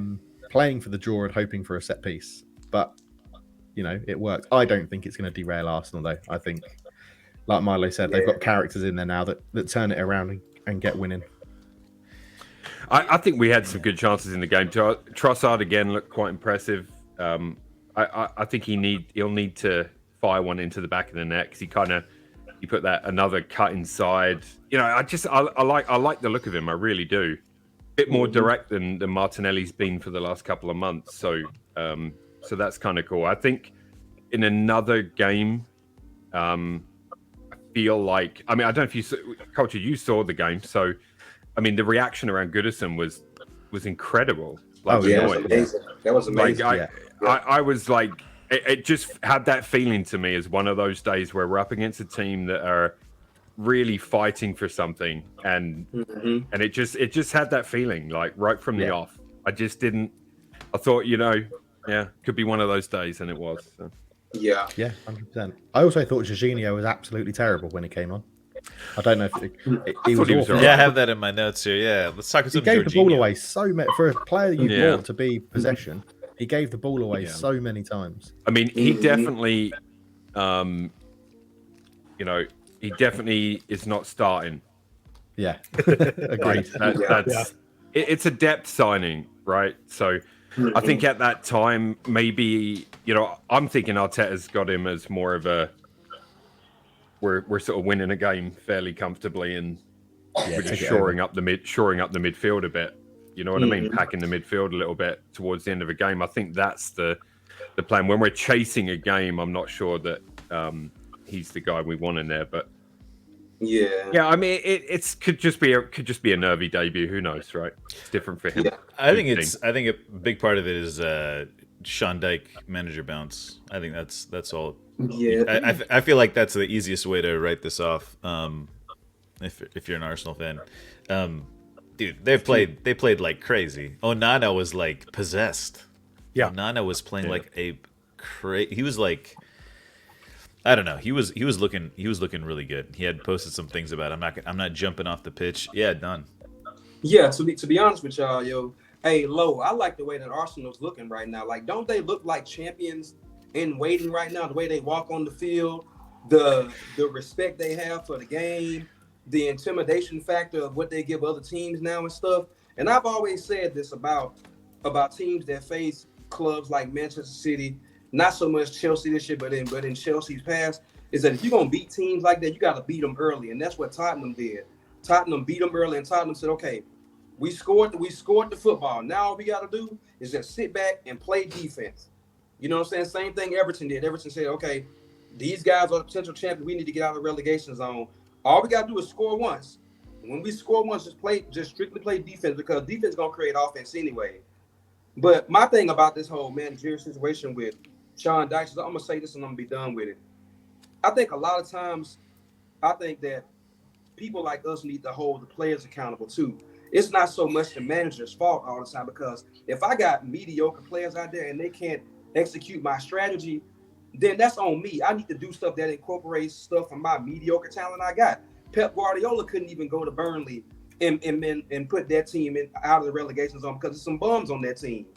playing for the draw and hoping for a set piece, but it worked. I don't think it's going to derail Arsenal though. I think, like Milo said, they've got characters in there now that turn it around and get winning. I think we had some good chances in the game. Trossard again looked quite impressive. I think he'll need to fire one into the back of the net because he put that another cut inside. I like the look of him. I really do. Bit more direct than Martinelli's been for the last couple of months. So that's kind of cool. I think in another game, I feel like I don't know if you Culture, you saw the game, so. The reaction around Goodison was incredible. That was amazing. That was amazing. I was like, it just had that feeling to me as one of those days where we're up against a team that are really fighting for something, and it just had that feeling like right from the off. I thought, could be one of those days, and it was. So. Yeah, 100%. I also thought Jorginho was absolutely terrible when he came on. I don't know if he was awful. I have that in my notes here. Yeah, let's talk about He gave the ball away so much for a player you brought to be possession. He gave the ball away so many times. He definitely, he definitely is not starting. Yeah, agreed. It's a depth signing, right? So I think at that time, maybe I'm thinking Arteta's got him as more of a. We're sort of winning a game fairly comfortably, and we're just shoring up the midfield a bit. You know what I mean? Packing the midfield a little bit towards the end of a game. I think that's the plan. When we're chasing a game, I'm not sure that he's the guy we want in there. But yeah. It could just be a nervy debut. Who knows, right? It's different for him. Yeah. I think a big part of it is Sean Dyche manager bounce. I think that's all. Yeah, I feel like that's the easiest way to write this off. If you're an Arsenal fan, dude, they played like crazy. Onana was like possessed. Yeah, Onana was playing like a he was like, I don't know. He was looking really good. He had posted some things about I'm not jumping off the pitch. Yeah, done. Yeah, to be honest with y'all, yo, hey, Lo, I like the way that Arsenal's looking right now. Like, don't they look like champions in waiting right now? The way they walk on the field, the respect they have for the game, the intimidation factor of what they give other teams now and stuff. And I've always said this about teams that face clubs like Manchester City, not so much Chelsea this year, but in Chelsea's past, is that if you're gonna beat teams like that, you got to beat them early, and that's what Tottenham did. Tottenham beat them early, and Tottenham said, "Okay, we scored the football. Now all we got to do is just sit back and play defense." You know what I'm saying? Same thing Everton did. Everton said, "Okay, these guys are the potential champions. We need to get out of the relegation zone. All we got to do is score once. When we score once, just strictly play defense, because defense is gonna create offense anyway." But my thing about this whole managerial situation with Sean Dyche is, I'm gonna say this and I'm gonna be done with it. I think a lot of times, I think that people like us need to hold the players accountable too. It's not so much the manager's fault all the time, because if I got mediocre players out there and they can't execute my strategy, then that's on me. I need to do stuff that incorporates stuff from my mediocre talent I got. Pep Guardiola couldn't even go to Burnley and put that team out of the relegation zone because there's some bums on that team.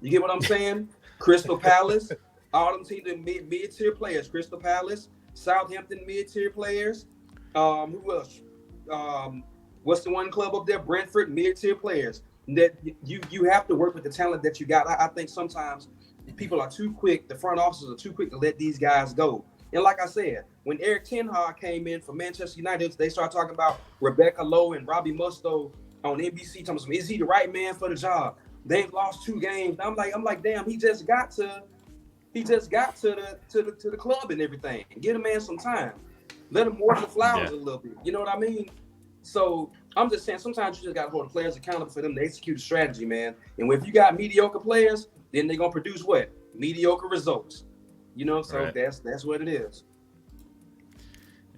You get what I'm saying? Crystal Palace, all them teams, mid-tier players. Crystal Palace, Southampton, mid-tier players. Who else? What's the one club up there? Brentford, mid-tier players. That you have to work with the talent that you got. I think sometimes people are too quick. The front officers are too quick to let these guys go. And like I said, when Eric Ten Hag came in for Manchester United, they started talking about Rebecca Lowe and Robbie Mustoe on NBC. Talking about, is he the right man for the job? They've lost 2 games. I'm like, damn, he just got to the club and everything. Get a man some time. Let him water the flowers a little bit. You know what I mean? So I'm just saying, sometimes you just got to hold the players accountable for them to execute a strategy, man. And if you got mediocre players, then they're gonna produce what? Mediocre results. You know, so right. That's what it is.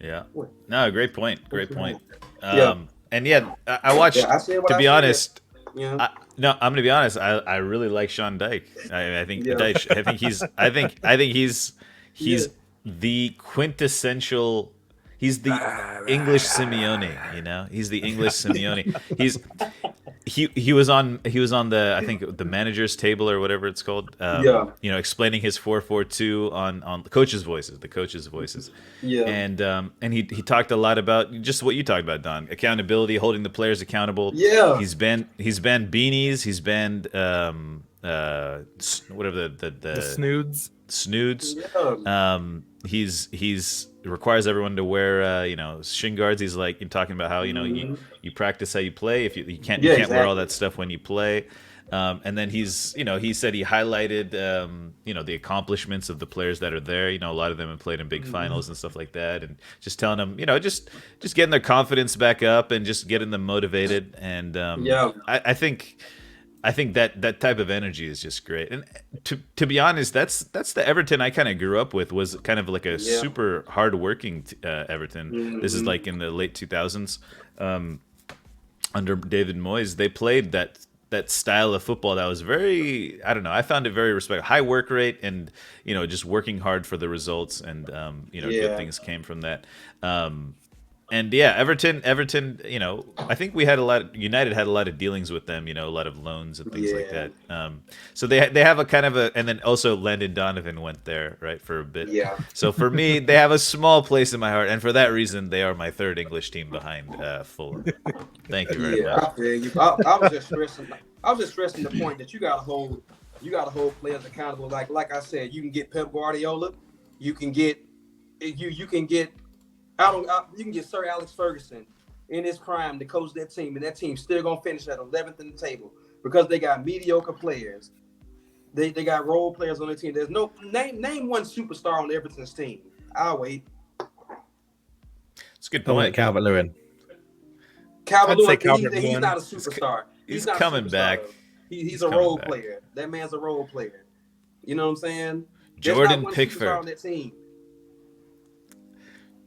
Yeah. No, great point. Great point. Yeah. And yeah, I watched. Yeah, to be honest, yeah. I'm gonna be honest. I really like Sean Dyche. I think Dyche. I think he's the quintessential. He's the English Simeone, you know. He's the English Simeone. He was on the, I think, the manager's table or whatever it's called. You know, explaining his 4-4-2 on the coaches' voices. Yeah. And he talked a lot about just what you talked about, Don. Accountability, holding the players accountable. Yeah. He's banned beanies. He's banned whatever the snoods. Yeah. He's requires everyone to wear you know, shin guards. He's like, you're talking about how, you know, you practice how you play. If you can't wear all that stuff when you play. And then he's, you know, he said he highlighted you know, the accomplishments of the players that are there. You know, a lot of them have played in big finals and stuff like that, and just telling them, you know, just getting their confidence back up and just getting them motivated. And I think that type of energy is just great. And to be honest, that's the Everton I kind of grew up with. Was kind of like a super hardworking Everton. This is like in the late 2000s under David Moyes. They played that style of football that was very, I don't know, I found it very respectful. High work rate, and, you know, just working hard for the results, and you know, good things came from that. And yeah, Everton, you know, I think United had a lot of dealings with them, you know, a lot of loans and things like that. So they have a kind of a, and then also Landon Donovan went there, right, for a bit. Yeah. So for me, they have a small place in my heart, and for that reason, they are my third English team behind Fulham. Thank you very much. I feel you. I was just stressing the point that you got to hold players accountable. Like I said, you can get Pep Guardiola, you can get Sir Alex Ferguson in his prime to coach that team, and that team's still gonna finish at 11th in the table because they got mediocre players. They got role players on their team. There's no name one superstar on Everton's team. I'll wait. It's a good point. Calvert-Lewin. Calvert-Lewin, he's not a superstar. He's not coming a superstar. back. He's a role player. That man's a role player. You know what I'm saying? Jordan There's not one Pickford. superstar on that team.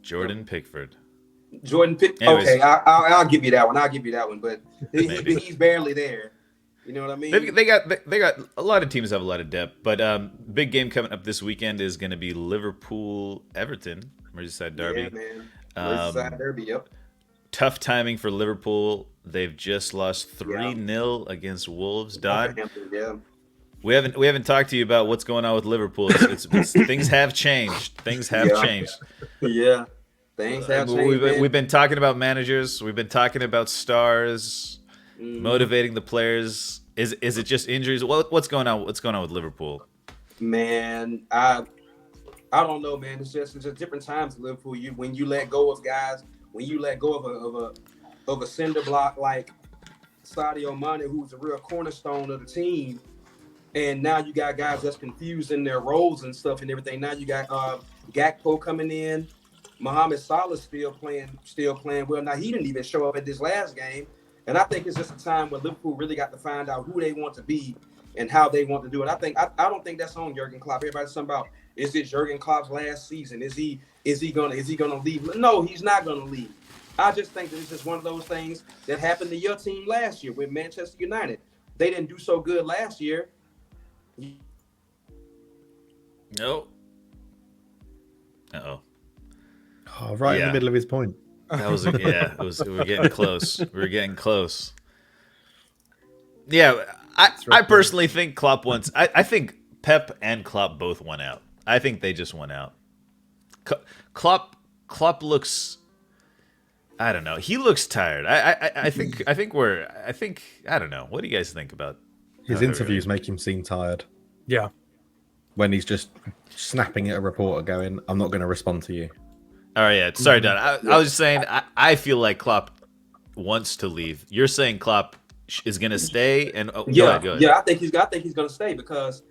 Jordan Pickford. Okay, I'll give you that one. But he's barely there. You know what I mean? They got a lot of teams have a lot of depth, but big game coming up this weekend is going to be Liverpool Everton, Merseyside derby. Yeah, man. Merseyside derby. Yep. Tough timing for Liverpool. They've just lost 3-0 against Wolves. Don, yeah. we haven't talked to you about what's going on with Liverpool. It's things have changed. Things have changed. Yeah, things have changed. We've been talking about managers. We've been talking about stars, motivating the players. Is it just injuries? What's going on? What's going on with Liverpool? Man, I don't know, man. It's just different times in Liverpool. When you let go of guys, when you let go of a cinder block like Sadio Mane, who's a real cornerstone of the team. And now you got guys that's confused in their roles and stuff and everything. Now you got Gakpo coming in. Mohamed Salah still playing well. Now he didn't even show up at this last game. And I think it's just a time where Liverpool really got to find out who they want to be and how they want to do it. I don't think that's on Jurgen Klopp. Everybody's talking about, is this Jurgen Klopp's last season? Is he gonna leave? No, he's not gonna leave. I just think that it's just one of those things that happened to your team last year with Manchester United. They didn't do so good last year. No. Uh-oh. Oh, right in the middle of his point. That was we were getting close. Yeah, I personally think Klopp wants. I think Pep and Klopp both went out. I think they just went out. Klopp looks. I don't know. He looks tired. I think I don't know. What do you guys think about his interviews? Make him seem tired. Yeah. When he's just snapping at a reporter, going, "I'm not going to respond to you." All right, yeah. Sorry, Don. I was just saying. I feel like Klopp wants to leave. You're saying Klopp is going to stay, and go ahead. Yeah. I think he's going to stay because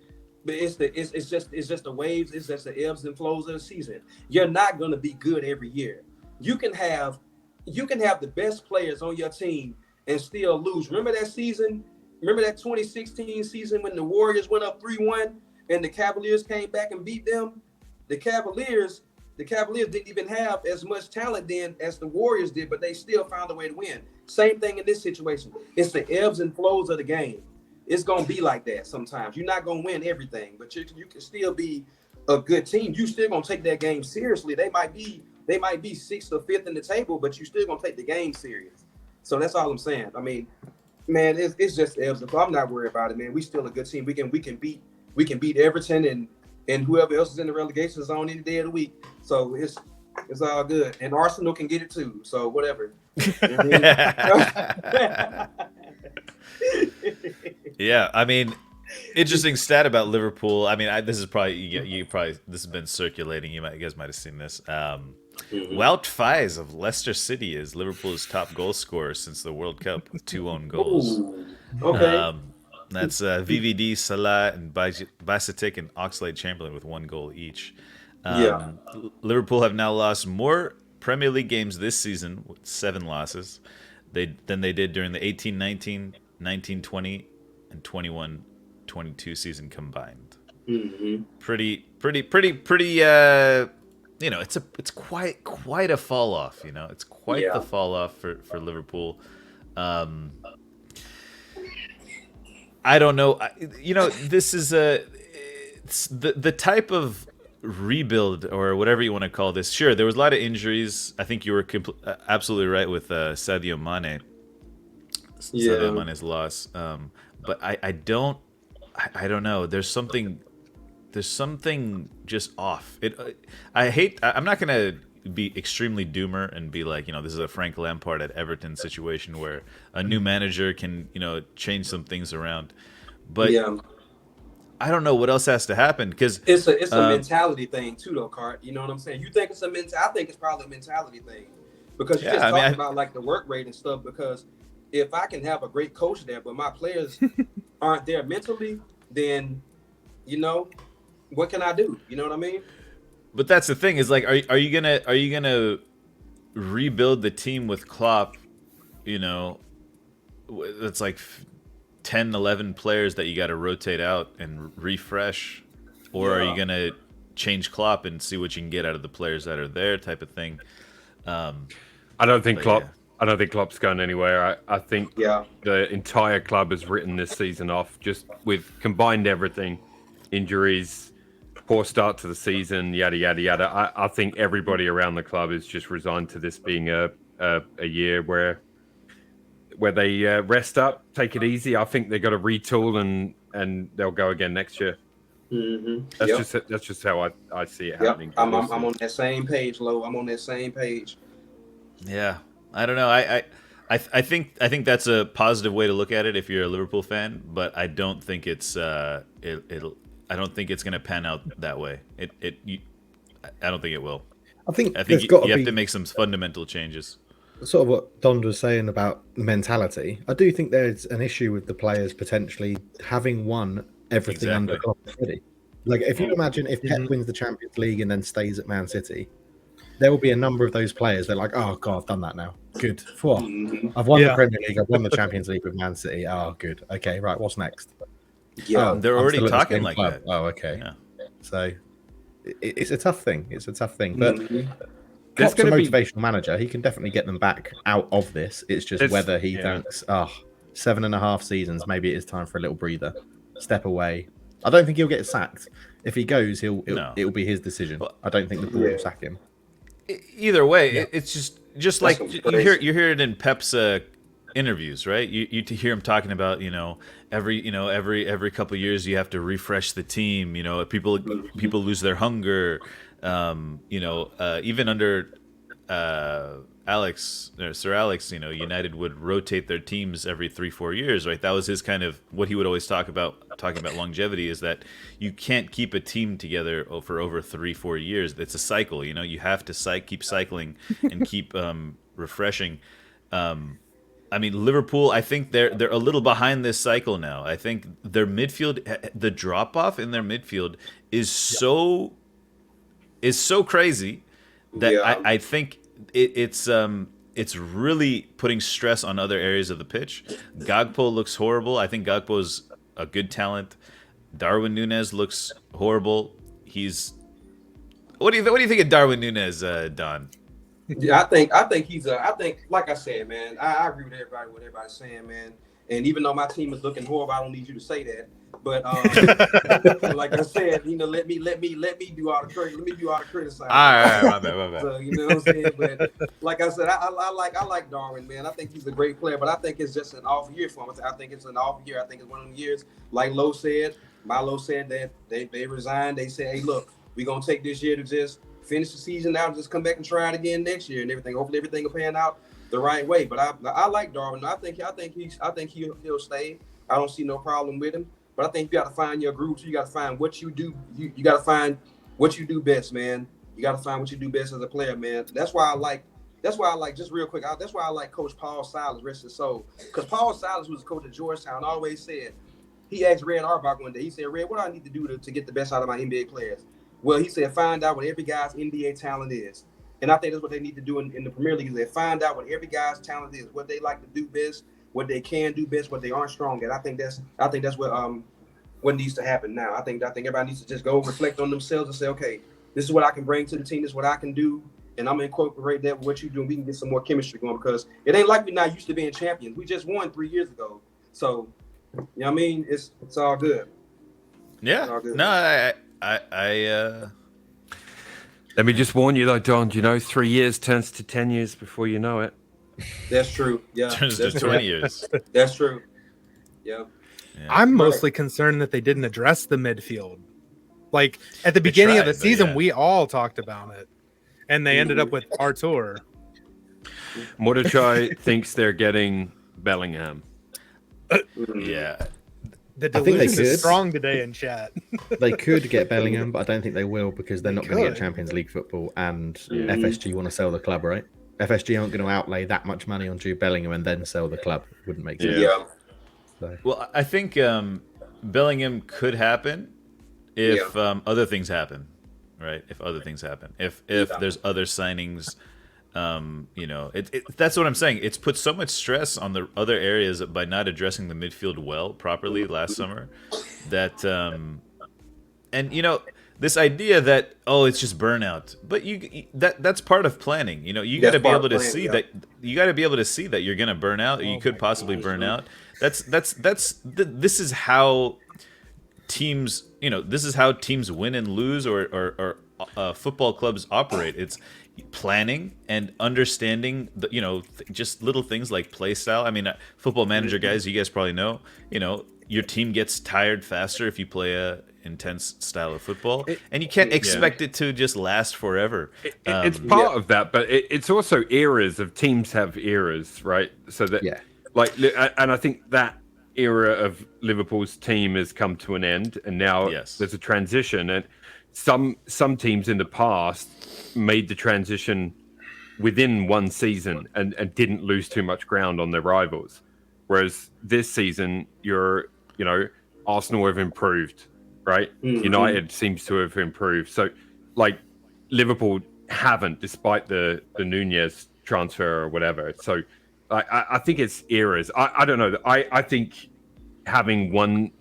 it's just the waves. It's just the ebbs and flows of the season. You're not going to be good every year. You can have the best players on your team and still lose. Remember that season? Remember that 2016 season when the Warriors went up 3-1 and the Cavaliers came back and beat them? The Cavaliers didn't even have as much talent then as the Warriors did, but they still found a way to win. Same thing in this situation. It's the ebbs and flows of the game. it's gonna be like that sometimes. You're not gonna win everything, but you can still be a good team. You still gonna take that game seriously. They might be 6th or 5th in the table, but you still gonna take the game serious. So that's all I'm saying. I mean, man, it's just ebbs and flows. I'm not worried about it, man. We still a good team. We can beat Everton and whoever else is in the relegation zone any day of the week. So it's all good. And Arsenal can get it too. So whatever. Yeah, I mean, interesting stat about Liverpool. I mean, this is probably you probably this has been circulating. You guys might have seen this. Wout Faes of Leicester City is Liverpool's top goal scorer since the World Cup with 2 own goals. Ooh, okay. That's VVD, Salah, and Bajcetic and Oxlade-Chamberlain with 1 goal each. Liverpool have now lost more Premier League games this season with 7 losses than they did during the 18-19, 19-20, and 21-22 season combined. Mm-hmm. Pretty. It's quite a fall off. It's quite the fall off for Liverpool. I don't know. This is the type of rebuild or whatever you want to call this. Sure, there was a lot of injuries. I think you were absolutely right with Sadio Mane. Sadio Mane's loss. But I don't know. There's something just off. I'm not gonna be extremely doomer and be like, this is a Frank Lampard at Everton situation where a new manager can, change some things around. But I don't know what else has to happen because it's a mentality thing too, though, Cart. You know what I'm saying? You think it's I think it's probably a mentality thing because you just talked about like the work rate and stuff. Because if I can have a great coach there, but my players aren't there mentally, then what can I do? You know what I mean? But that's the thing is like, are you gonna rebuild the team with Klopp? It's like 10, 11 players that you got to rotate out and refresh, or are you gonna change Klopp and see what you can get out of the players that are there, type of thing? I don't think Klopp. Yeah. I don't think Klopp's going anywhere. I think the entire club has written this season off, just with combined everything, injuries, poor start to the season, yada yada yada. I think everybody around the club is just resigned to this being a year where they rest up, take it easy. I think they got to retool and they'll go again next year. Mm-hmm. That's just how I see it happening. I'm on that same page, Lo. I'm on that same page. Yeah, I don't know. I think that's a positive way to look at it if you're a Liverpool fan, but I don't think it's I don't think it's going to pan out that way. I don't think it will. I think you have to make some fundamental changes. Sort of what Don was saying about the mentality. I do think there's an issue with the players potentially having won everything under Klopp already. Like, if you imagine if Pep wins the Champions League and then stays at Man City, there will be a number of those players. They're like, oh God, I've done that now. Good. I've won the Premier League. I've won the Champions League with Man City. Oh, good. Okay, right. What's next? Yeah, they're already talking like that. Oh, okay. Yeah. So it's a tough thing. But Klopp's a motivational manager. He can definitely get them back out of this. It's just whether he thinks, 7.5 seasons, maybe it is time for a little breather. Step away. I don't think he'll get sacked. If he goes, it'll be his decision. I don't think the board will sack him. Either way, it's just like you hear it in Pep's interviews, right? You hear him talking about every couple of years you have to refresh the team. People lose their hunger. Even under Sir Alex, United would rotate their teams every 3-4 years, right? That was his kind of what he would always talking about longevity, is that you can't keep a team together for over 3-4 years. It's a cycle, you have to keep cycling and keep refreshing. I mean, Liverpool, I think they're a little behind this cycle now. I think their midfield, the drop off in their midfield is so crazy that I think it's really putting stress on other areas of the pitch. Gakpo looks horrible. I think Gakpo's a good talent. Darwin Núñez looks horrible. What do you think of Darwin Núñez, Don? Yeah, I think he's like I said, man. I agree with what everybody's saying, man. And even though my team is looking horrible, I don't need you to say that. But like I said, let me do all the credit. Let me do all the criticizing. All right, my bad. So you know what I'm saying. But like I said, I like Darwin, man. I think he's a great player, but I think it's just an off year for him. I think it's an off year. I think it's one of them years, like Milo said that they resigned. They said, hey, look, we're gonna take this year to just finish the season out, just come back and try it again next year and everything. Hopefully everything will pan out the right way. But I like Darwin. I think he'll stay. I don't see no problem with him. But I think you got to find your groups. You got to find what you do. You got to find what you do best, man. You got to find what you do best as a player, man. That's why I like just real quick. That's why I like Coach Paul Silas, rest his soul. Because Paul Silas, who was the coach at Georgetown, always said, he asked Red Auerbach one day, he said, Red, what do I need to do to get the best out of my NBA players? Well, he said, find out what every guy's NBA talent is. And I think that's what they need to do in the Premier League, is they find out what every guy's talent is, what they like to do best, what they can do best, what they aren't strong at. I think that's what needs to happen now. I think everybody needs to just go reflect on themselves and say, okay, this is what I can bring to the team, this is what I can do, and I'm gonna incorporate that with what you do, and we can get some more chemistry going, because it ain't like we're not used to being champions. We just won 3 years ago. So, you know what I mean? It's all good. Yeah. All good. No, I Let me just warn you though, Don, 3 years turns to 10 years before you know it. That's true. Yeah. turns to That's 20 true. years. That's true. Yeah. Yeah. I'm mostly concerned that they didn't address the midfield. Like at the beginning of the tried, but season, yeah. we all talked about it, and they ended up with Artur. Mordechai thinks they're getting Bellingham. Yeah. The I think they delusion is could. strong today in chat. They could get Bellingham, but I don't think they will, because they're They not going to get could. Champions League football, and Yeah. FSG want to sell the club, right? FSG aren't going to outlay that much money on Jude Bellingham and then sell the club. Wouldn't make sense. Yeah. So, Well, I think Bellingham could happen if other things happen, right? If other things happen, if there's other signings, that's what I'm saying. It's put so much stress on the other areas by not addressing the midfield well properly last summer, that this idea that it's just burnout, but that's part of planning. You got to be able to see that. You got to be able to see that you're going to burn out. Or you could possibly burn out. This is how teams. This is how teams win and lose, or football clubs operate. It's planning and understanding just little things like play style. I mean, Football Manager guys, you guys probably know. Your team gets tired faster if you play a intense style of football, and you can't expect it to just last forever. It's part of that, but it's also eras of teams have eras, right? So that, and I think that era of Liverpool's team has come to an end, and now there's a transition. And some teams in the past made the transition within one season and didn't lose too much ground on their rivals. Whereas this season, Arsenal have improved, right? Mm-hmm. United seems to have improved. So, like, Liverpool haven't, despite the Nunez transfer or whatever. So, I think it's eras. I don't know. I think having one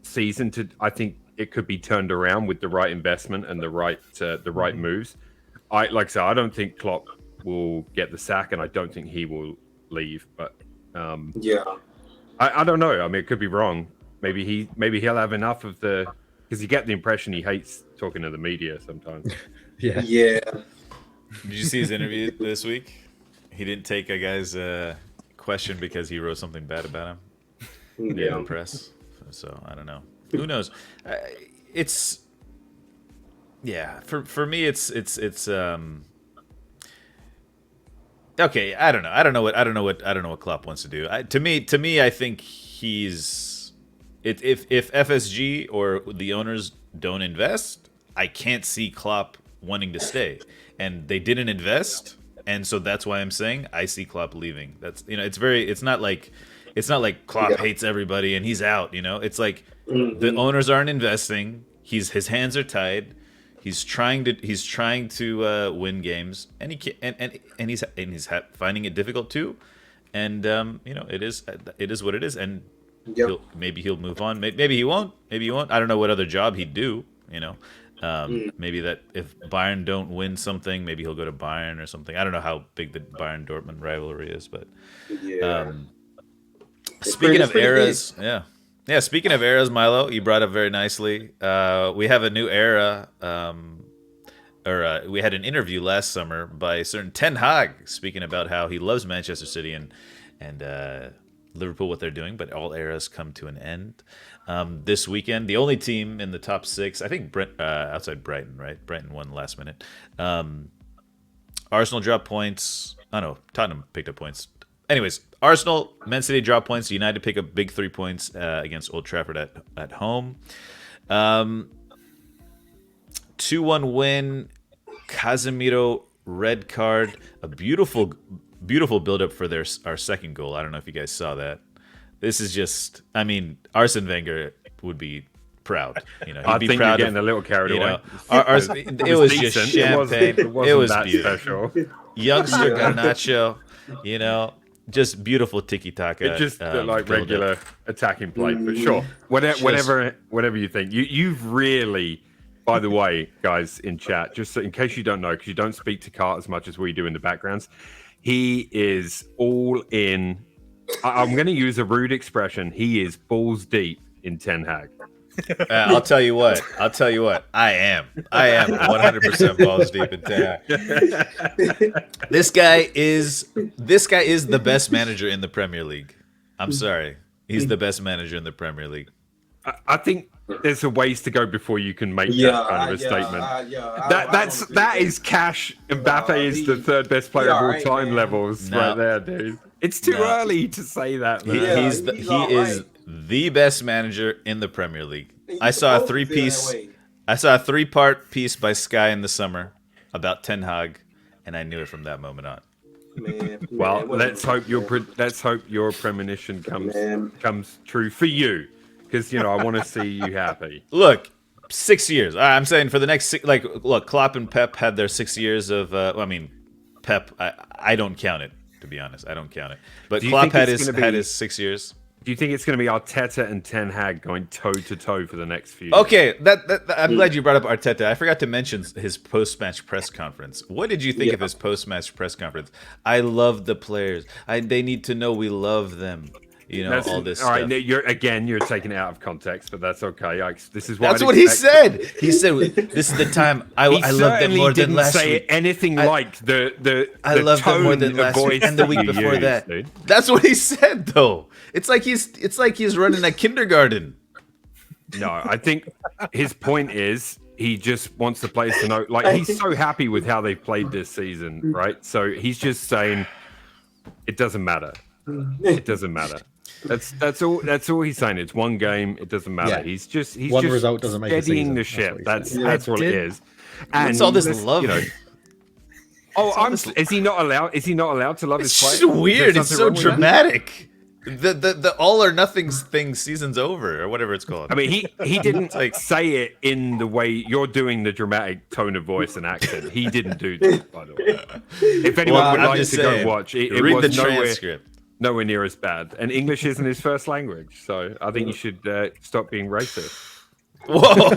season I think it could be turned around with the right investment and the right moves. Like I said, I don't think Klopp will get the sack, and I don't think he will leave. But I don't know. I mean, it could be wrong. Maybe he'll have enough of because you get the impression he hates talking to the media sometimes. Yeah. Did you see his interview this week? He didn't take a guy's question because he wrote something bad about him. In the press. So I don't know. Who knows? It's for me. It's okay. I don't know what Klopp wants to do. To me, I think he's if FSG or the owners don't invest, I can't see Klopp wanting to stay, and they didn't invest, and so that's why I'm saying I see Klopp leaving. That's it's not like Klopp hates everybody and he's out. It's like the owners aren't investing. His hands are tied. He's trying to win games, and he's finding it difficult too. And it is what it is. And maybe he'll move on. Maybe he won't. I don't know what other job he'd do. Maybe that if Bayern don't win something, maybe he'll go to Bayern or something. I don't know how big the Bayern Dortmund rivalry is, but Speaking of eras, yeah. Speaking of eras, Milo, you brought up very nicely. We have a new era. We had an interview last summer by a certain Ten Hag speaking about how he loves Manchester City and Liverpool, what they're doing, but all eras come to an end. This weekend, the only team in the top 6, I think, outside Brighton, right? Brighton won last minute. Arsenal dropped points. Oh no, Tottenham picked up points. Anyways, Arsenal, Man City dropped points. United pick up big 3 points against Old Trafford at home. 2-1 win. Casemiro red card. A beautiful build-up for our second goal. I don't know if you guys saw that. This is just, I mean, Arsene Wenger would be proud. He'd I be think proud you're getting a little carried away. It was just champagne. It was that beautiful. special. Youngster Garnacho, just beautiful tiki-taka. It just like regular attacking play, but sure. Whatever you think. You've really, by the way, guys in chat, just in case you don't know, because you don't speak to Cart as much as we do in the backgrounds, he is all in. I'm going to use a rude expression. He is balls deep in Ten Hag. I'll tell you what. I am 100% balls deep in Ten Hag. This guy is the best manager in the Premier League. I'm sorry. He's the best manager in the Premier League. I think there's a ways to go before you can make that kind of a statement. That is Cash. Mbappe is the third best player of all time levels right there, dude. It's too early to say that. He is the best manager in the Premier League. I saw a 3-part piece by Sky in the summer about Ten Hag, and I knew it from that moment on. Well, let's hope your premonition comes true for you, because I want to see you happy. Look, 6 years. I'm saying for the next look, Klopp and Pep had their 6 years of. Pep. I don't count it, to be honest. I don't count it. But Klopp had his 6 years. Do you think it's going to be Arteta and Ten Hag going toe to toe for the next few? Okay, I'm glad you brought up Arteta. I forgot to mention his post-match press conference. What did you think of his post-match press conference? I love the players. They need to know we love them. All this stuff. All right, you're taking it out of context, but that's okay. This is what that's what he said. He said, "This is the time I love them more than last week." He didn't say anything like the I love them more than last week and the week before that. Dude. That's what he said, though. It's like he's running a kindergarten. No, I think his point is he just wants the players to know. Like, he's so happy with how they've played this season, right? So he's just saying it doesn't matter. It doesn't matter. That's all he's saying. It's one game. It doesn't matter. Yeah. He's just result doesn't make steadying the ship. That's what it is. And it's all this love. Is he not allowed? Is he not allowed to love his players? It's just weird. It's so dramatic. The all or nothing thing season's over or whatever it's called. I mean, he didn't say it in the way you're doing, the dramatic tone of voice and accent. He didn't do that, by the way. If anyone would like to go watch, it read was the transcript. Nowhere near as bad. And English isn't his first language, so I think you should stop being racist. Whoa!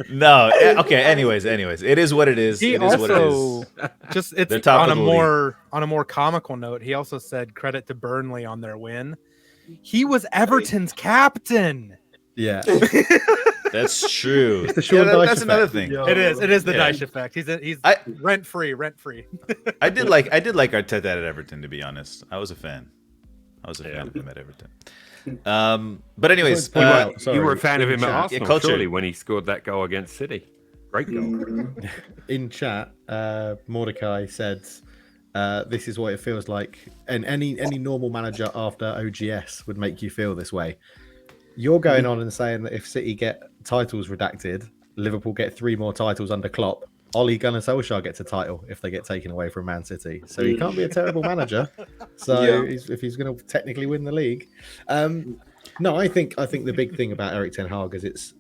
No. Okay. Anyways, it is what it is. He it is also what it is. Just it's on a more comical note. He also said credit to Burnley on their win. He was Everton's captain. Yeah. That's true. That's another thing. It is the Dyche effect. He's rent free. I did like Arteta at Everton, to be honest. I was a fan. of him at Everton. But anyways, you were a fan of him at Arsenal, surely, when he scored that goal against City. Great goal. In chat, Mordecai said, "This is what it feels like, and any normal manager after OGS would make you feel this way." You're going on and saying that if City get titles redacted, Liverpool get 3 more titles under Klopp. Ole Gunnar Solskjaer gets a title if they get taken away from Man City. So he can't be a terrible manager. So if he's going to technically win the league. No, I think the big thing about Erik ten Hag is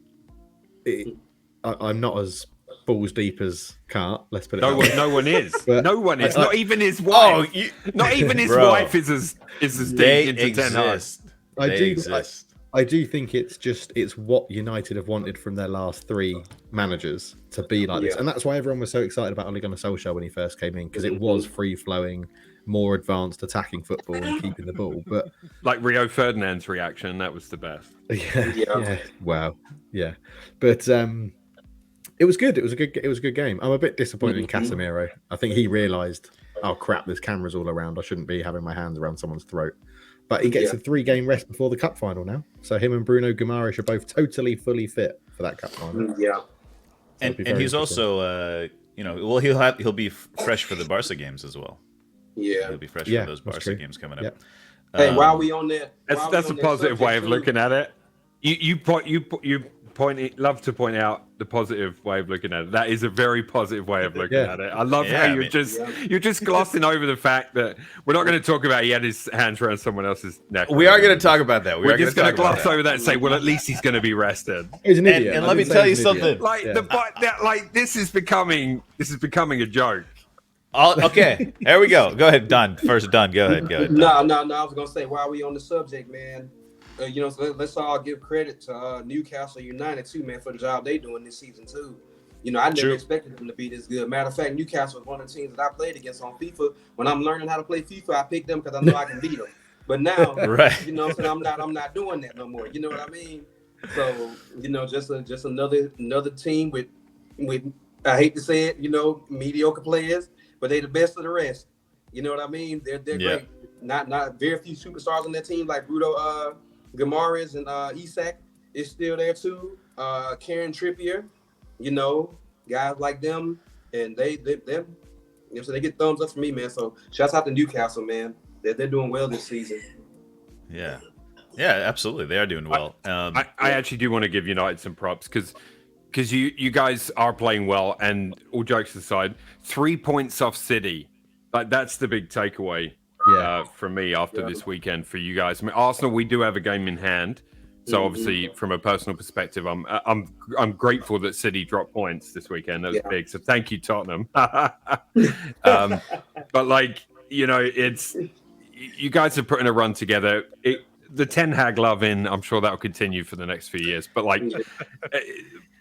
I'm not as balls deep as Cart. Let's put it. No one is. But no one is. Not even his wife. Not even his wife is as deep into Ten Hag. I do think it's what United have wanted from their last 3 managers to be like this, and that's why everyone was so excited about Ole Gunnar Solskjaer when he first came in, because it was free flowing. more advanced attacking football and keeping the ball. But Like Rio Ferdinand's reaction, that was the best. yeah, wow, yeah. But it was good. It was a good game. I'm a bit disappointed in Casemiro. I think he realised, oh crap, there's cameras all around. I shouldn't be having my hands around someone's throat. But he gets a 3-game rest before the cup final now. So him and Bruno Guimaraes are both totally fully fit for that cup final. Yeah. And he's also, he'll be fresh for the Barca games as well. Yeah. He'll be fresh for those Barca games coming up. Hey, while we on that, That's a positive way of looking at it. You love to point out the positive way of looking at it. That is a very positive way of looking at it. I love how you're just glossing over the fact that we're not going to talk about he had his hands around someone else's neck. We are going to talk about that. We're just going to gloss over that and say, well, at least he's going to be rested. He's an idiot. And let me tell you something. This is becoming a joke. Okay, here we go. Go ahead, Don. First, Don. Go ahead. No. I was gonna say while we on the subject, man. So let's all give credit to Newcastle United too, man, for the job they doing this season too. I never expected them to be this good. Matter of fact, Newcastle was one of the teams that I played against on FIFA. When I'm learning how to play FIFA, I pick them because I know I can beat them. But now, right. So I'm not doing that no more. You know what I mean? So just another team with I hate to say it, mediocre players, but they the best of the rest. You know what I mean? They're great. Not very few superstars on their team like Bruno Guimaraes and Isak is still there too. Kieran Trippier, guys like them, and they so they get thumbs up from me, man. So shouts out to Newcastle, man. They're doing well this season. Yeah, absolutely, they are doing well. I actually do want to give United some props because you guys are playing well, and all jokes aside, 3 points off City, that's the big takeaway. From me after this weekend for you guys. I mean, Arsenal, we do have a game in hand, so obviously from a personal perspective, I'm grateful that City dropped points this weekend. That was big. So thank you, Tottenham. But it's you guys are putting a run together. The Ten Hag love in. I'm sure that will continue for the next few years. But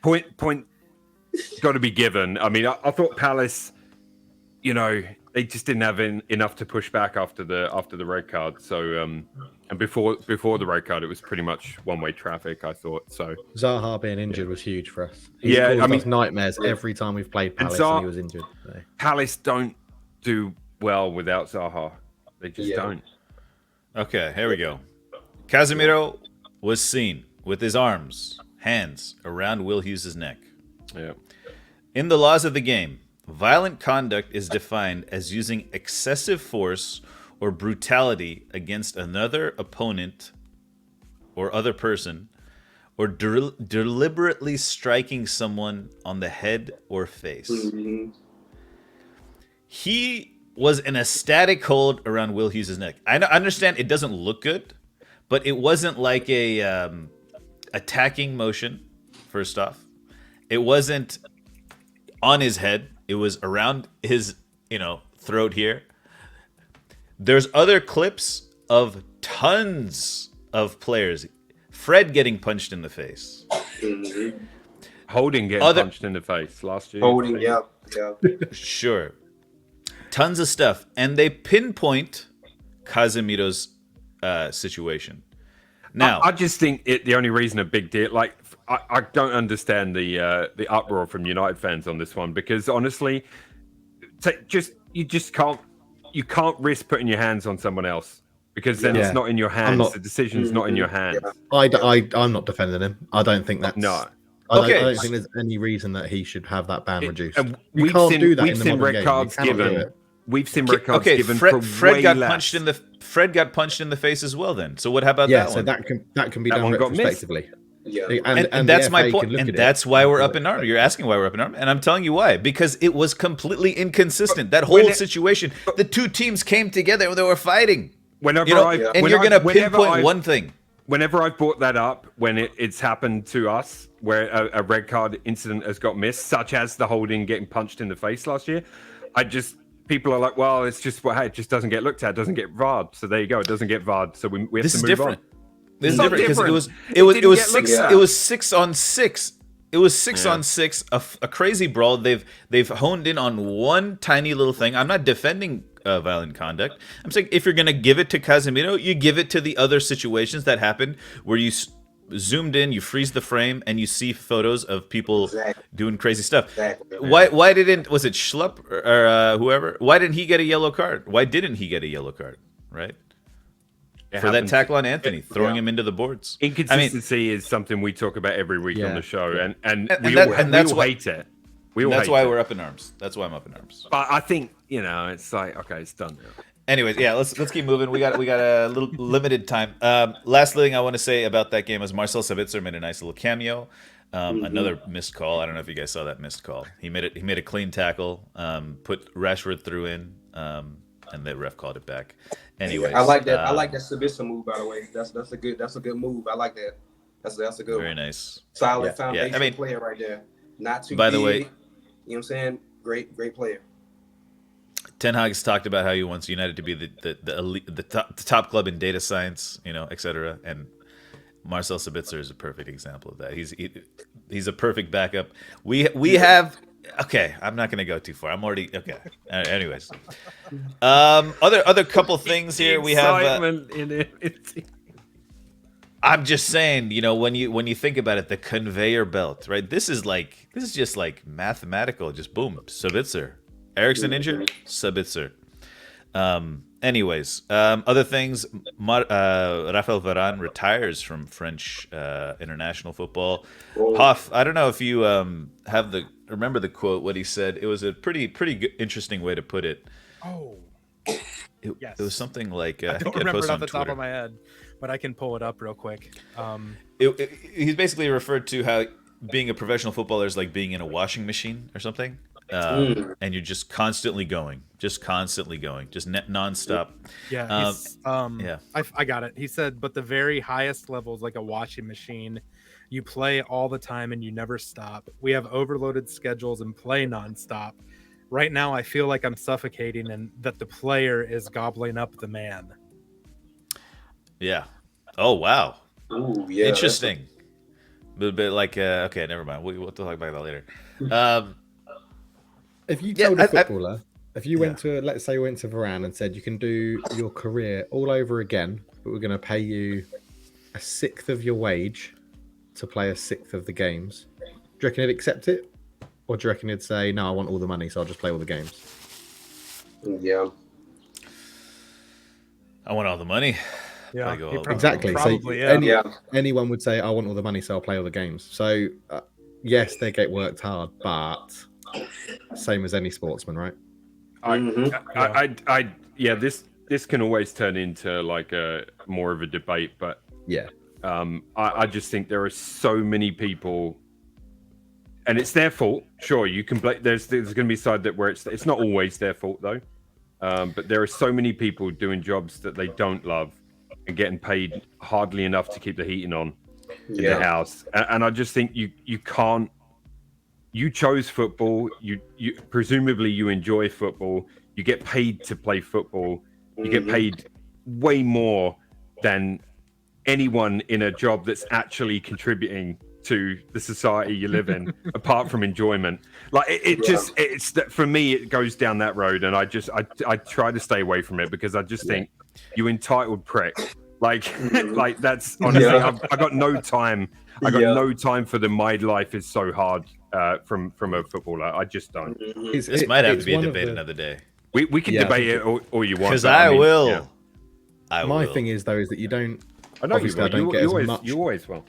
point got to be given. I mean, I thought Palace, they just didn't have enough to push back after the red card. So and before the red card, it was pretty much one-way traffic, I thought. So Zaha being injured was huge for us. He's caused us nightmares every time we've played Palace and he was injured. So. Palace don't do well without Zaha. They just don't. Okay, here we go. Casemiro was seen with his hands around Will Hughes' neck. Yeah. In the laws of the game, violent conduct is defined as using excessive force or brutality against another opponent or other person, or deliberately striking someone on the head or face. Mm-hmm. He was in a static hold around Will Hughes' neck. I understand it doesn't look good, but it wasn't like a attacking motion, first off. It wasn't on his head. It was around his, throat here. There's other clips of tons of players. Fred getting punched in the face. Mm-hmm. Holding getting punched in the face last year. Holding, yeah. Sure. Tons of stuff. And they pinpoint Casemiro's situation. Now, I just think the only reason a big deal, I don't understand the uproar from United fans on this one, because honestly, you can't risk putting your hands on someone else, because then it's not in your hands. The decision's not in your hands. I'm not defending him. I don't think that's I don't think there's any reason that he should have that ban reduced. We've seen red cards given. We've seen red cards given. Fred got punched in the Fred got punched in the face as well. Then, so what about that one? So that can be done retrospectively. Yeah, and that's my point, and that's why we're up in arms. You're asking why we're up in arms, and I'm telling you why. Because it was completely inconsistent. That whole situation, the two teams came together and they were fighting. You're going to pinpoint one thing. Whenever I've brought that up, when it's happened to us, where a red card incident has got missed, such as the holding getting punched in the face last year, people are like, well, it's just it just doesn't get looked at, doesn't get VAR'd. So there you go, it doesn't get VAR'd. So we have to move on. This is different because it was 6 on 6. It was 6 on 6, a crazy brawl. They've honed in on one tiny little thing. I'm not defending violent conduct. I'm saying if you're going to give it to Casemiro, you give it to the other situations that happen where you zoomed in, you freeze the frame, and you see photos of people doing crazy stuff. Exactly. Why didn't, was it Schlupp or whoever? Why didn't he get a yellow card? Why didn't he get a yellow card? Right? For that tackle on Anthony, throwing him into the boards. Inconsistency is something we talk about every week on the show, and we that's all why, hate it. That's why we're up in arms. That's why I'm up in arms. But I think, it's like, okay, it's done now. Anyways, yeah, let's keep moving. We got a little limited time. Last thing I want to say about that game is Marcel Sabitzer made a nice little cameo. Another missed call. I don't know if you guys saw that missed call. He made a clean tackle, put Rashford through in, and the ref called it back. Anyways, I like that. I like that Sabitzer move, by the way. That's a good move. I like that. That's a good very one. nice. Solid foundation Yeah, I mean, player right there. Not too by big. the way, you know what I'm saying? Great player. Ten Hag's talked about how he wants United to be the elite, the top club in data science, etc. And Marcel Sabitzer is a perfect example of that. He's a perfect backup. We have. Okay, I'm not going to go too far. I'm already okay. Anyways, other couple things here. We have. I'm just saying, when you think about it, the conveyor belt, right? This is just like mathematical. Just boom, Sabitzer. Eriksen injured, Sabitzer. Anyways, other things. Rafael Varane retires from French international football. Hoff, I don't know if you remember the quote, what he said. It was a pretty good, interesting way to put it. Oh, yes. It was something like I don't remember it off the top of my head, but I can pull it up real quick. He's basically referred to how being a professional footballer is like being in a washing machine or something. And you're just constantly going, just nonstop. Yeah. I got it. He said, but the very highest level is like a washing machine. You play all the time and you never stop. We have overloaded schedules and play nonstop. Right now, I feel like I'm suffocating and that the player is gobbling up the man. Yeah. Oh, wow. Ooh, yeah. Interesting. A little bit like, okay, never mind. We'll talk about that later. If you told a footballer, if you went to, let's say, went to Varane and said you can do your career all over again, but we're going to pay you 1/6 of your wage to play 1/6 of the games, do you reckon he'd accept it? Or do you reckon he'd say, no, I want all the money, so I'll just play all the games? Yeah. I want all the money. Yeah, exactly. Probably, so anyone would say, I want all the money, so I'll play all the games. So, yes, they get worked hard, but same as any sportsman, right? This can always turn into like a more of a debate, but I just think there are so many people, and it's their fault. Sure, you can blame. There's going to be a side that where it's not always their fault though, but there are so many people doing jobs that they don't love and getting paid hardly enough to keep the heating on in the house, and I just think you can't. You chose football. You presumably you enjoy football. You get paid to play football. You get paid way more than anyone in a job that's actually contributing to the society you live in, apart from enjoyment. Like it's for me, it goes down that road, and I try to stay away from it because I just think you entitled prick. Like that's honestly, I got no time. I got no time for my life is so hard. From a footballer, I just don't. This might have to be a debate another day. We can debate it all you want. Because I will. Yeah. My thing is though is that you don't. I know you will. I don't get as much. You always will.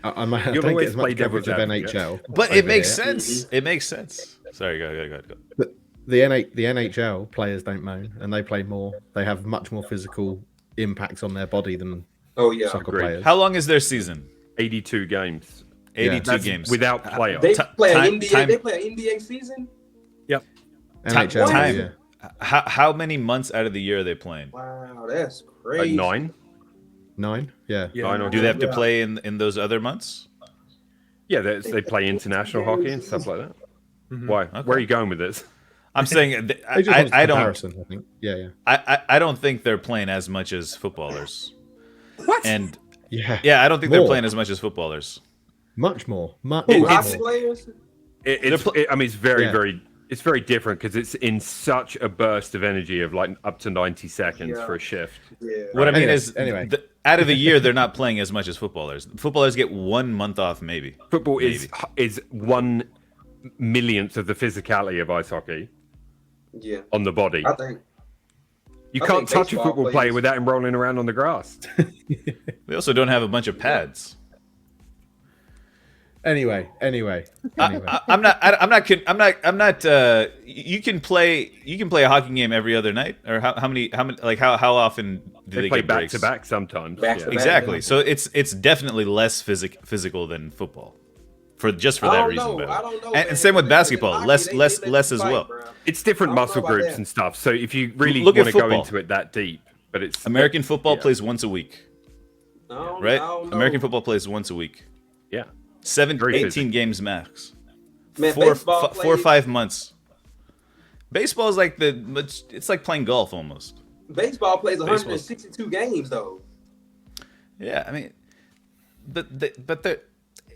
I don't get as much coverage of NHL. But it makes sense. It makes sense. Sorry, go ahead. But the NHL players don't moan, and they play more. They have much more physical impacts on their body than soccer players. How long is their season? 82 games. 82 games without playoffs. They play an NBA season. Yep. NHL time. How many months out of the year are they playing? Wow, that's crazy. Like 9? Yeah. 9 or do they have to play in those other months? Yeah, they play international hockey and stuff like that. Mm-hmm. Why? Okay. Where are you going with this? I'm saying I don't. I think. Yeah. I don't think they're playing as much as footballers. What? And yeah, I don't think they're playing as much as footballers. Much more. Hockey players? I mean, it's very, very It's very different because it's in such a burst of energy of like up to 90 seconds for a shift. Yeah. What I mean Anyway, is, anyway. out of the year, they're not playing as much as footballers. Footballers get 1 month off, maybe. Football is 1/1,000,000th of the physicality of ice hockey Yeah. on the body. I think You I can't think touch a baseball football player players- without him rolling around on the grass. They also don't have a bunch of pads. Anyway. I'm not. You can play a hockey game every other night, or how often do They they play get back breaks? to back sometimes. Back to back. Exactly. Yeah. So it's definitely less physical than football, for I that don't reason. know. by the way. I don't know. And man. same with In basketball, hockey, less they let as you fight, well. bro. It's different I don't know muscle about groups that. and stuff. So if you really Look at want to go football. into it that deep, but it's American football yeah. plays once a week, I don't- right? I don't know. American football plays once a week. Yeah. 18 physical. games max. Man, 4 baseball or plays- 5 months. Baseball is like it's like playing golf almost. Baseball plays Baseball's- 162 games though. Yeah, I mean, but the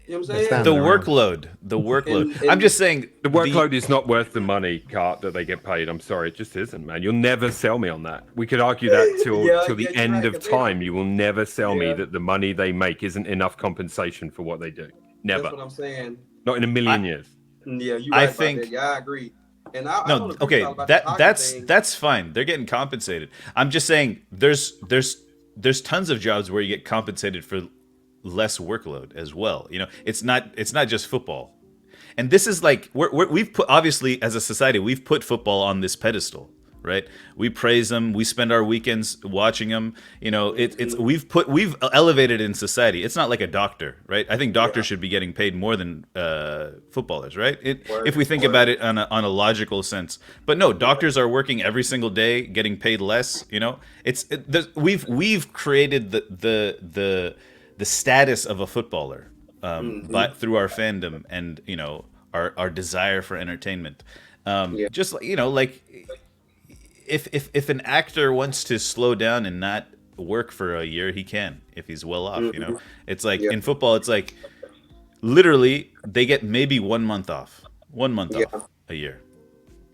You know what I'm saying? Understand. the around. workload. And- I'm just saying The workload is not worth the money, Cart, that they get paid. I'm sorry, it just isn't, man. You'll never sell me on that. We could argue that till Yeah, the yeah, you're end right, of 'cause they- time. You will never sell me Yeah. that the money they make isn't enough compensation for what they do. Never. That's what I'm saying. Not in a million years. Yeah, you I right think- about that. Yeah, I agree. And I no. don't agree Okay, with all about the hockey thing. that's fine. They're getting compensated. I'm just saying there's tons of jobs where you get compensated for less workload as well. You know, it's not just football. And this is like we've put, obviously as a society, we've put football on this pedestal, right? We praise them. We spend our weekends watching them. You know, we've elevated in society. It's not like a doctor, right? I think doctors should be getting paid more than footballers, right? If we think about it on a logical sense. But no, doctors are working every single day, getting paid less. You know, we've created the status of a footballer but through our fandom and our desire for entertainment. Just like like if an actor wants to slow down and not work for a year, he can if he's well off. It's like in football, it's like literally they get maybe 1 month off, off a year,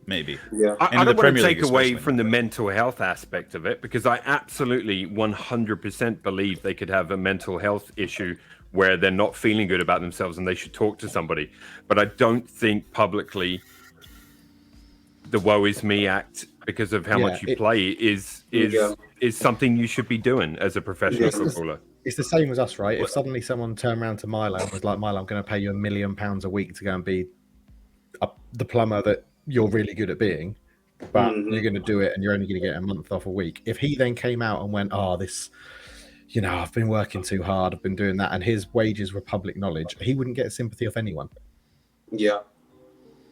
maybe. Yeah. I in the don't want Premier to League take away especially. from the mental health aspect of it because I absolutely 100% believe they could have a mental health issue where they're not feeling good about themselves and they should talk to somebody. But I don't think publicly the woe is me act because of how much you play is something you should be doing as a professional footballer. It's the same as us, right? If suddenly someone turned around to Milo and was like, Milo, I'm going to pay you £1 million a week to go and be the plumber that you're really good at being, but you're going to do it and you're only going to get a month off a week. If he then came out and went, I've been working too hard, I've been doing that, and his wages were public knowledge, he wouldn't get sympathy off anyone. Yeah.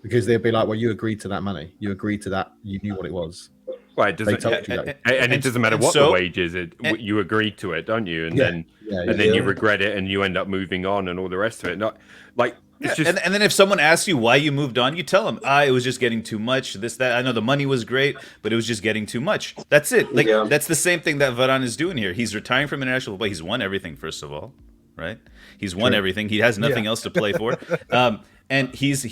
Because they'd be like, well, you agreed to that money. You agreed to that. You knew what it was. Well, it doesn't, They told you that. and it doesn't matter and what so- the wage is. You agreed to it, don't you? And then you regret it, and you end up moving on, and all the rest of it. Not like it's just. And then if someone asks you why you moved on, you tell them, it was just getting too much. This, that. I know the money was great, but it was just getting too much. That's it. Like that's the same thing that Varane is doing here. He's retiring from international football. He's won everything, first of all, right? He's won everything. He has nothing else to play for. And he's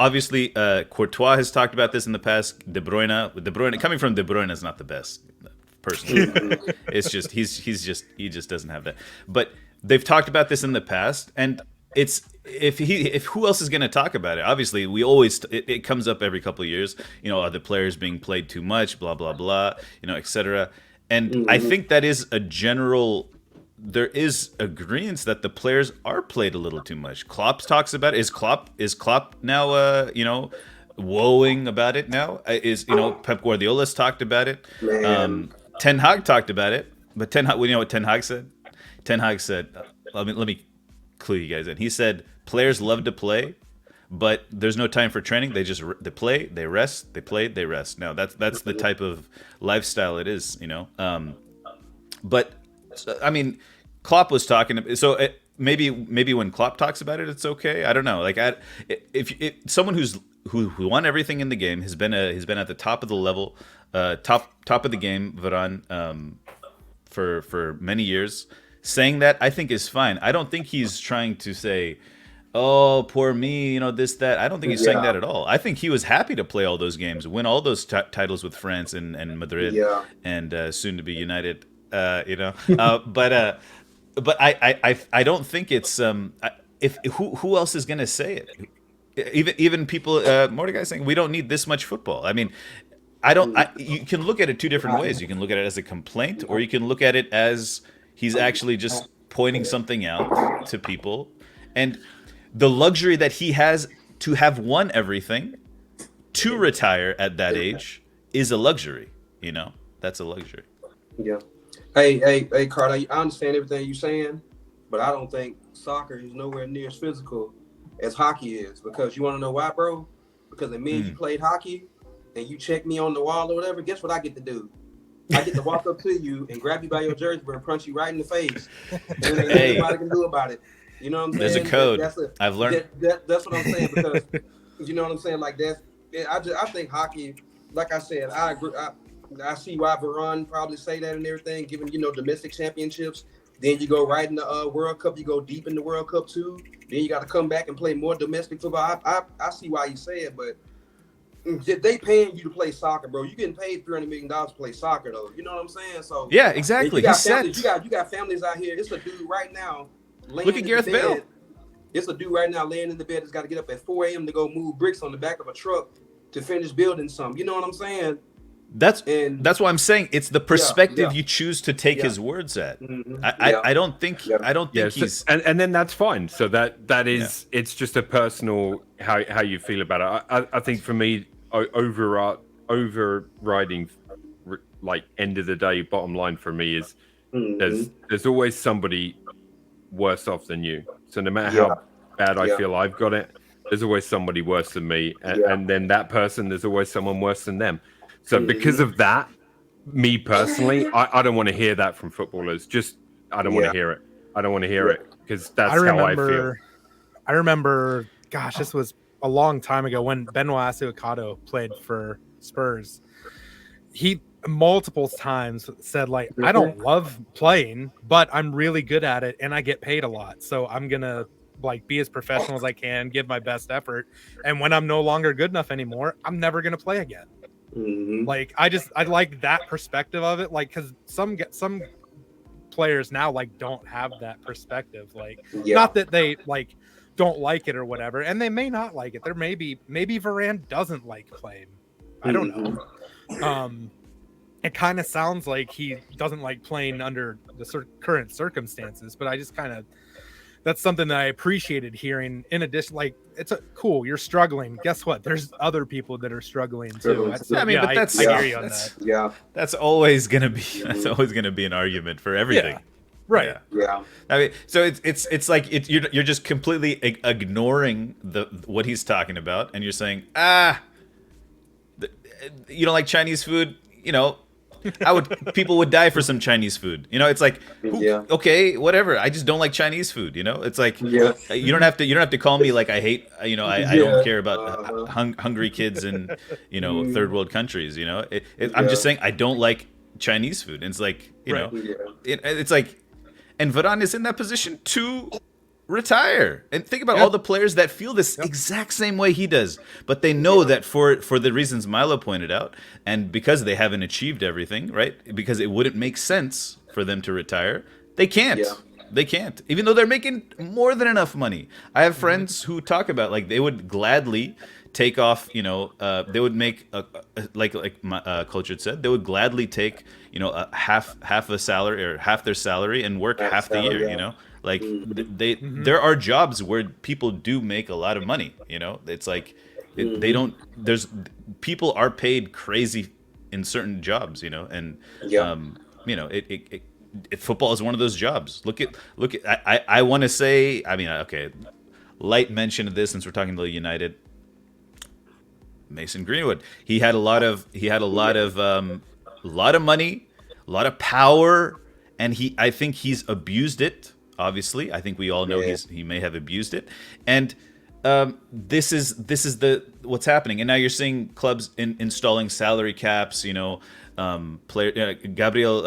obviously Courtois has talked about this in the past. De Bruyne coming from De Bruyne is not the best personally. It's just he just doesn't have that. But they've talked about this in the past, and it's if who else is going to talk about it? Obviously, we always it comes up every couple of years. Are the players being played too much? Blah blah blah. Etc. And I think that is a general. There is agreement that the players are played a little too much. Klopp talks about it. Is Klopp now woeing about it now? Pep Guardiola's talked about it. Ten Hag talked about it. But Ten Hag, you know what Ten Hag said? Ten Hag said, let me clue you guys in. He said players love to play, but there's no time for training. They play, they rest, they play, they rest. Now that's the type of lifestyle it is, But I mean, Klopp was talking. So maybe when Klopp talks about it, it's okay. I don't know. Like, if someone who won everything in the game has been at the top of the level, top of the game, Varane, for many years, saying that I think is fine. I don't think he's trying to say oh, poor me, this, that. I don't think he's saying that at all. I think he was happy to play all those games, win all those titles with France and Madrid, and soon to be United. But I don't think it's if who else is gonna say it? Even people, Mordecai saying we don't need this much football. I mean, you can look at it two different ways. You can look at it as a complaint, or you can look at it as he's actually just pointing something out to people, and the luxury that he has to have won everything, to retire at that age is a luxury. That's a luxury. Yeah. Hey, Carter, I understand everything you're saying, but I don't think soccer is nowhere near as physical as hockey is. Because you want to know why, bro? Because the minute you played hockey and you check me on the wall or whatever, guess what I get to do? I get to walk up to you and grab you by your jersey and punch you right in the face. And ain't nothing nobody can do about it. You know what I'm saying? There's a code. I've learned. That's what I'm saying, because you know what I'm saying. Like I think hockey. Like I said, I agree. I see why Varane probably say that and everything, given domestic championships. Then you go right in the World Cup. You go deep in the World Cup too. Then you got to come back and play more domestic football. I see why you say it, but they paying you to play soccer, bro. You getting paid $300 million to play soccer, though. You know what I'm saying? So yeah, exactly. You got families out here. It's a dude right now. Look at Gareth Bale. It's a dude right now laying in the bed that's got to get up at 4 a.m. to go move bricks on the back of a truck to finish building something. You know what I'm saying? That's why I'm saying it's the perspective you choose to take his words at. I don't think he's and then that's fine. So that is it's just a personal how you feel about it. I think for me, overriding like end of the day bottom line for me is there's always somebody worse off than you. So no matter how bad I feel I've got it, there's always somebody worse than me, and then that person, there's always someone worse than them. So because of that, me personally, I don't want to hear that from footballers. I don't want to hear it. I don't want to hear it, because that's how I feel. I remember, gosh, this was a long time ago when Benoit Asuakado played for Spurs. He multiple times said, like, I don't love playing, but I'm really good at it and I get paid a lot. So I'm going to like be as professional as I can, give my best effort. And when I'm no longer good enough anymore, I'm never going to play again. Like, I like that perspective of it. Like, cause some players now like don't have that perspective. Like, not that they like don't like it or whatever. And they may not like it. There maybe Varane doesn't like playing. I don't know. It kind of sounds like he doesn't like playing under the current circumstances, but I just that's something that I appreciated hearing. In addition, like, cool, you're struggling. Guess what? There's other people that are struggling too. I mean, but that's, I hear you on that. That's always gonna be an argument for everything. Right. Yeah. I mean, so it's like you're just completely ignoring what he's talking about, and you're saying, you don't like Chinese food, people would die for some Chinese food. It's like, okay, whatever. I just don't like Chinese food. It's like, you don't have to call me like I hate. I don't care about hungry kids in third world countries. I'm just saying I don't like Chinese food. And it's like it's like, and Varane is in that position to retire. And think about all the players that feel this exact same way he does, but they know that for the reasons Milo pointed out, and because they haven't achieved everything, right? Because it wouldn't make sense for them to retire. They can't. They can't, even though they're making more than enough money. I have friends who talk about, like, they would gladly take off, they would make like my Cultured said, they would gladly take a half a salary or half their salary and work half the year. Like, there are jobs where people do make a lot of money. It's like they don't. People are paid crazy in certain jobs. And football is one of those jobs. Look at. I want to say. I mean, okay, light mention of this since we're talking about United. Mason Greenwood. He had a lot of money, a lot of power, and I think he's abused it. Obviously, I think we all know he may have abused it, and this is what's happening. And now you're seeing clubs installing salary caps, player Gabriel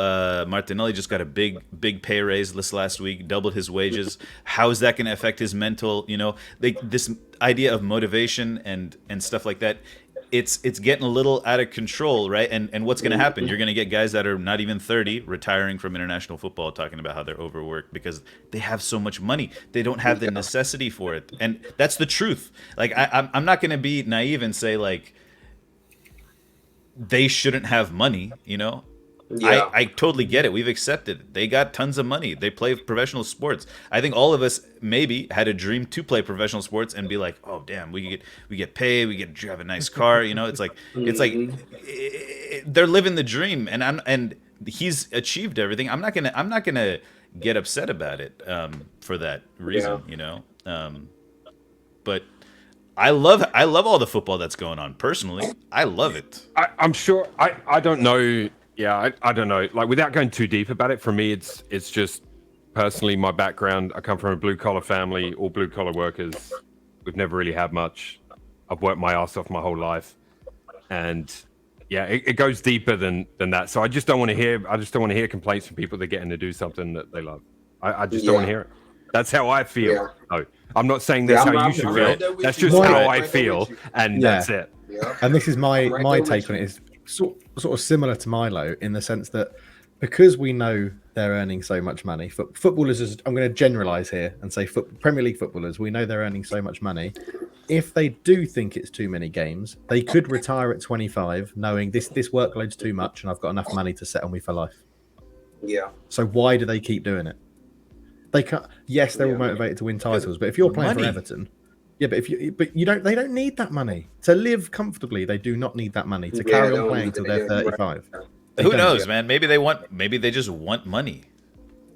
Martinelli just got a big pay raise this last week, doubled his wages. How is that going to affect his mental? This idea of motivation and stuff like that. It's getting a little out of control, right? And what's going to happen? You're going to get guys that are not even 30 retiring from international football talking about how they're overworked because they have so much money. They don't have the necessity for it. And that's the truth. Like, I'm not going to be naive and say, like, they shouldn't have money, Yeah. I totally get it. We've accepted it. They got tons of money. They play professional sports. I think all of us maybe had a dream to play professional sports and be like, oh damn, we get paid, we get to drive a nice car. It's like they're living the dream, and he's achieved everything. I'm not gonna get upset about it for that reason, But I love all the football that's going on. Personally, I love it. I'm sure. I don't know. Yeah, I don't know. Like, without going too deep about it, for me, it's just personally my background. I come from a blue collar family, all blue collar workers. We've never really had much. I've worked my ass off my whole life, and yeah, it goes deeper than that. So I just don't want to hear. I just don't want to hear complaints from people that are getting to do something that they love. I just don't want to hear it. That's how I feel. Yeah. No, I'm not saying that's how you should feel. That's just how I feel, and that's it. Yeah. And this is my take on it is sort of similar to Milo in the sense that because we know they're earning so much money, footballers, I'm going to generalize here and say Premier League footballers, we know they're earning so much money. If they do think it's too many games, they could retire at 25 knowing this workload's too much and I've got enough money to settle me for life. Yeah. So why do they keep doing it? They can't. Yes, they're all motivated to win titles, but if you're playing for Everton, yeah, but they don't need that money to live comfortably. They do not need that money to carry on playing until they're 35. Who knows, man? Maybe they just want money.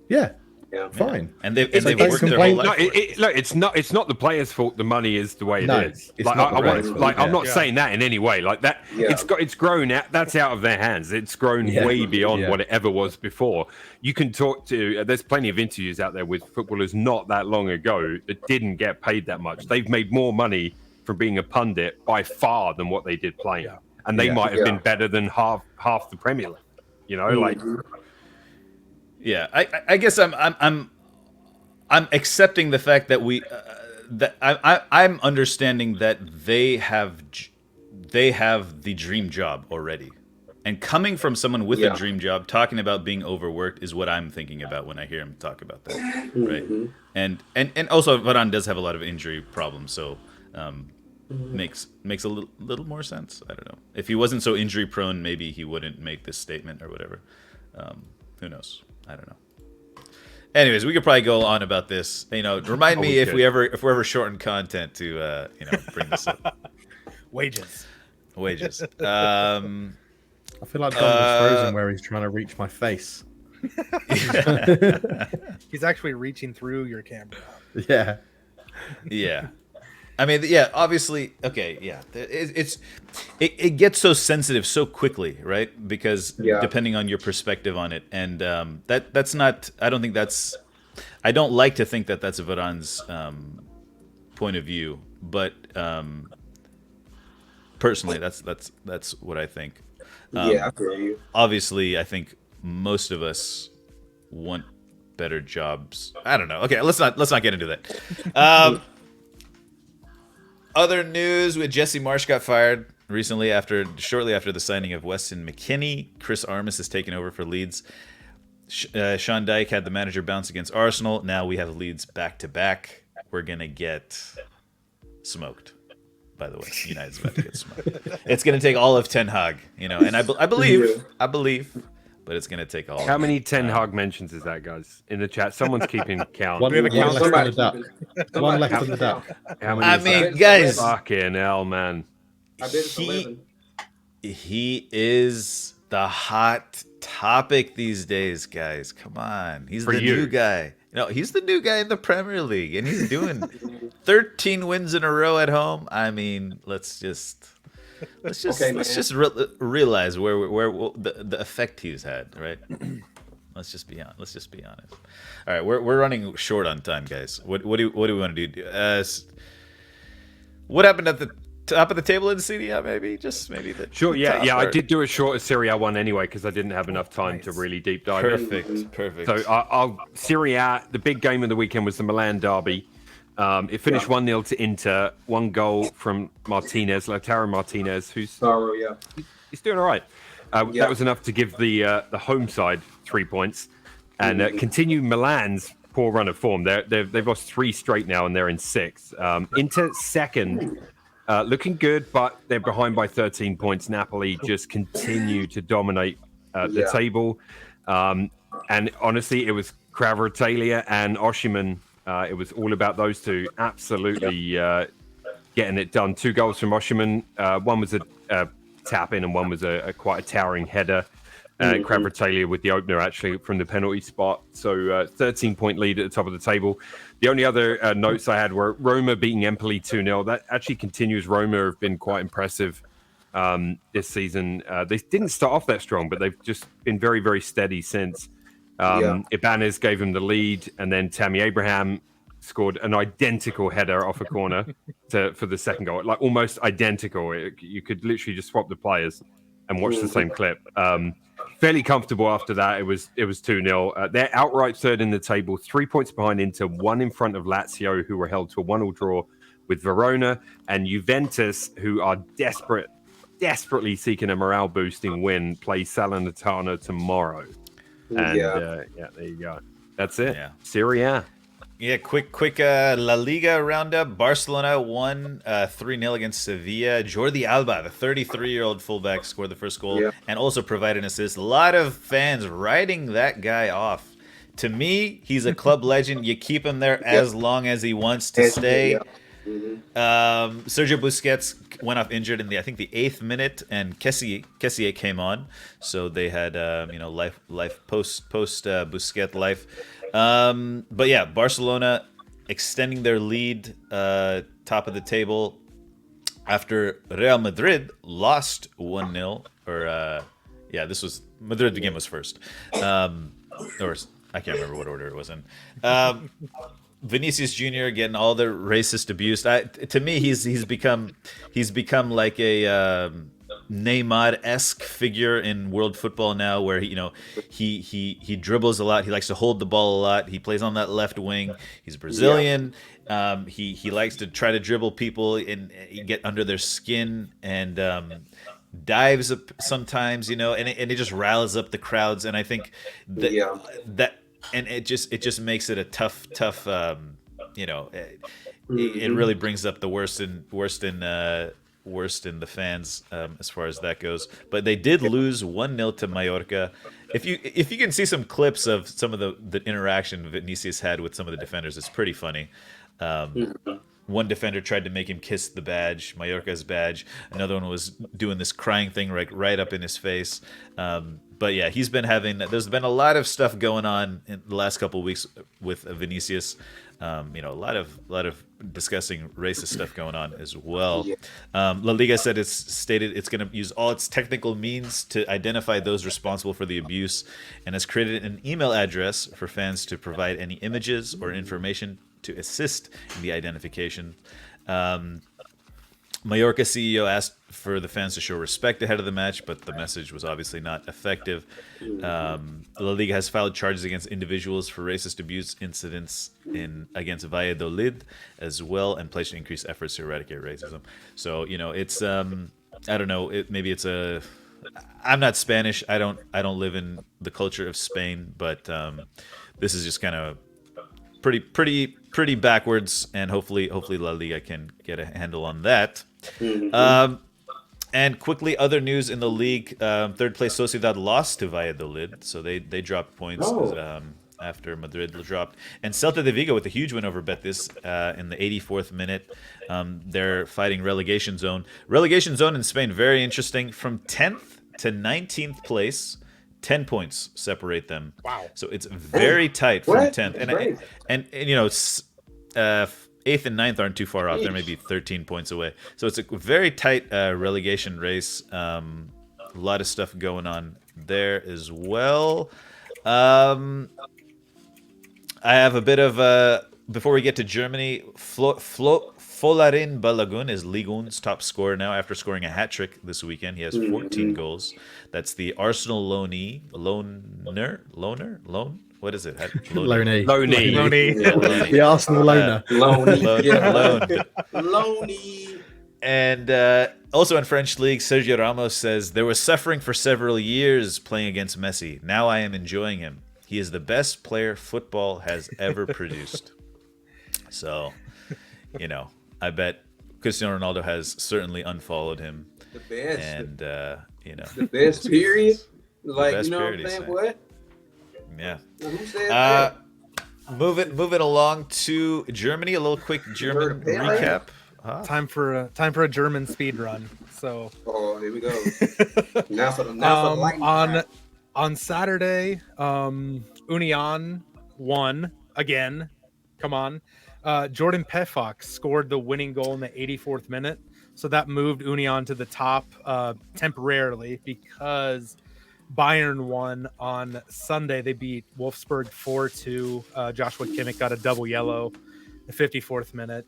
Yeah. Yeah. Fine. And they've worked their whole life. Look, it's not the players' fault. The money is the way it is. It's not the players' fault, I'm not saying that in any way. Like that, it's grown out. That's out of their hands. It's grown way beyond what it ever was before. You can talk to. There's plenty of interviews out there with footballers not that long ago that didn't get paid that much. They've made more money from being a pundit by far than what they did playing, and they might have been better than half the Premier League. Like. Yeah, I guess I'm accepting the fact that I'm understanding that they have the dream job already, and coming from someone with a dream job, talking about being overworked is what I'm thinking about when I hear him talk about that, right? And also Varane does have a lot of injury problems, so makes a little more sense. I don't know, if he wasn't so injury prone, maybe he wouldn't make this statement or whatever. Who knows? I don't know. Anyways, we could probably go on about this. Remind me if we're ever short on content to bring this up. Wages. I feel like Don was frozen where he's trying to reach my face. He's actually reaching through your camera. Yeah. Yeah. I mean, obviously, okay, yeah. It gets so sensitive so quickly, right? Because depending on your perspective on it, and that's not. I don't like to think that that's Varane's point of view, but personally, that's what I think. I feel you. Obviously, I think most of us want better jobs. I don't know. Okay, let's not get into that. Other news with Jesse Marsh got fired recently shortly after the signing of Weston McKennie. Chris Armas has taken over for Leeds. Sean Dyche had the manager bounce against Arsenal. Now we have Leeds back to back. We're gonna get smoked. By the way, United's about to get smoked. It's gonna take all of Ten Hag, and I believe, but it's gonna take all. How many Ten Hag mentions is that, guys? In the chat, someone's keeping count. One left on the duck. One left on the duck. How many? Guys, fucking hell, man. I bet it's 11. He is the hot topic these days, guys. Come on, he's the new guy. He's the new guy in the Premier League, and he's doing 13 wins in a row at home. I mean, let's just realize where the effect he's had, right? Let's just be honest. All right, we're running short on time, guys. What do we want to do? What happened at the top of the table in Serie A, maybe the Sure, the yeah, top yeah. I or- did do a shorter Serie A one anyway because I didn't have enough time to really deep dive in. Perfect. So I'll Serie A. The big game of the weekend was the Milan derby. It finished 1-0 to Inter. One goal from Martinez, Lautaro Martinez, who's Sorrow, yeah. he's doing all right. That was enough to give the home side 3 points and continue Milan's poor run of form. They've lost 3 straight now and they're in 6th. Inter second, looking good, but they're behind by 13 points. Napoli just continue to dominate the table. And honestly, it was Kvaratskhelia and Osimhen. It was all about those two. Absolutely getting it done. 2 goals from Osimhen. One was a tap in, and one was a quite a towering header. Kvaratskhelia with the opener actually from the penalty spot. So 13-point lead at the top of the table. The only other notes I had were Roma beating Empoli 2-0. That actually continues. Roma have been quite impressive this season. They didn't start off that strong, but they've just been very, very steady since. Ibanez gave him the lead, and then Tammy Abraham scored an identical header off a corner for the second goal, like almost identical. You could literally just swap the players and watch the same clip. Fairly comfortable after that. It was 2-0. They're outright third in the table, 3 points behind Inter, 1 in front of Lazio, who were held to a 1-1 draw with Verona, and Juventus, who are desperately seeking a morale-boosting win, play Salernitana tomorrow. And there you go. That's it. Yeah. Serie A. Yeah, quick La Liga roundup. Barcelona won 3-0 against Sevilla. Jordi Alba, the 33-year-old fullback, scored the first goal and also provided an assist. A lot of fans writing that guy off. To me, he's a club legend. You keep him there as long as he wants to stay. Sergio Busquets went off injured in the 8th minute, and Kessié came on, so they had life post Busquets life. But yeah, Barcelona extending their lead, top of the table after Real Madrid lost 1-0. This was Madrid. The game was first, or I can't remember what order it was in. Vinicius Jr. getting all the racist abuse. To me, he's become like a Neymar-esque figure in world football now, where he dribbles a lot. He likes to hold the ball a lot. He plays on that left wing. He's Brazilian. He likes to try to dribble people and get under their skin and dives up sometimes, and it just riles up the crowds. And I think that. And it just makes it a tough. It really brings up the worst in the fans as far as that goes. But they did lose 1-0 to Mallorca. If you can see some clips of some of the interaction Vinicius had with some of the defenders, it's pretty funny. One defender tried to make him kiss the badge, Mallorca's badge. Another one was doing this crying thing right up in his face. But yeah, there's been a lot of stuff going on in the last couple of weeks with Vinicius. A lot of disgusting racist stuff going on as well. La Liga stated it's going to use all its technical means to identify those responsible for the abuse, and has created an email address for fans to provide any images or information to assist in the identification. Mallorca CEO asked for the fans to show respect ahead of the match, but the message was obviously not effective. La Liga has filed charges against individuals for racist abuse incidents against Valladolid as well, and pledged to increase efforts to eradicate racism. So it's I don't know. I'm not Spanish. I don't live in the culture of Spain, but this is just kind of pretty backwards, and hopefully La Liga can get a handle on that. And quickly, other news in the league: third place Sociedad lost to Valladolid, so they dropped points after Madrid dropped. And Celta de Vigo with a huge win over Betis in the 84th minute. They're fighting relegation zone. Relegation zone in Spain, very interesting. From 10th to 19th place. 10 points separate them. Wow. So it's very tight from 10th. And 8th and 9th aren't too far off. They're maybe 13 points away. So it's a very tight relegation race. A lot of stuff going on there as well. I have a bit of before we get to Germany, Folarin Balogun is Ligue 1's top scorer now after scoring a hat trick this weekend. He has 14 goals. That's the Arsenal loaner. What is it? Loney. Loney. The Arsenal loner. Loney. And also in French league, Sergio Ramos says, there was suffering for several years playing against Messi. Now I am enjoying him. He is the best player football has ever produced. So, I bet Cristiano Ronaldo has certainly unfollowed him. The best. And, the best period. Like, best you know period, what I'm saying? he's What? Yeah. Who said that? Moving along to Germany, a little quick German recap. Time for a German speed run. So Here we go. now for the lightning round. on Saturday, Union won again. Come on. Jordan Pefok scored the winning goal in the 84th minute. So that moved Union to the top temporarily because Bayern won on Sunday. They beat Wolfsburg 4-2. Joshua Kimmich got a double yellow the 54th minute.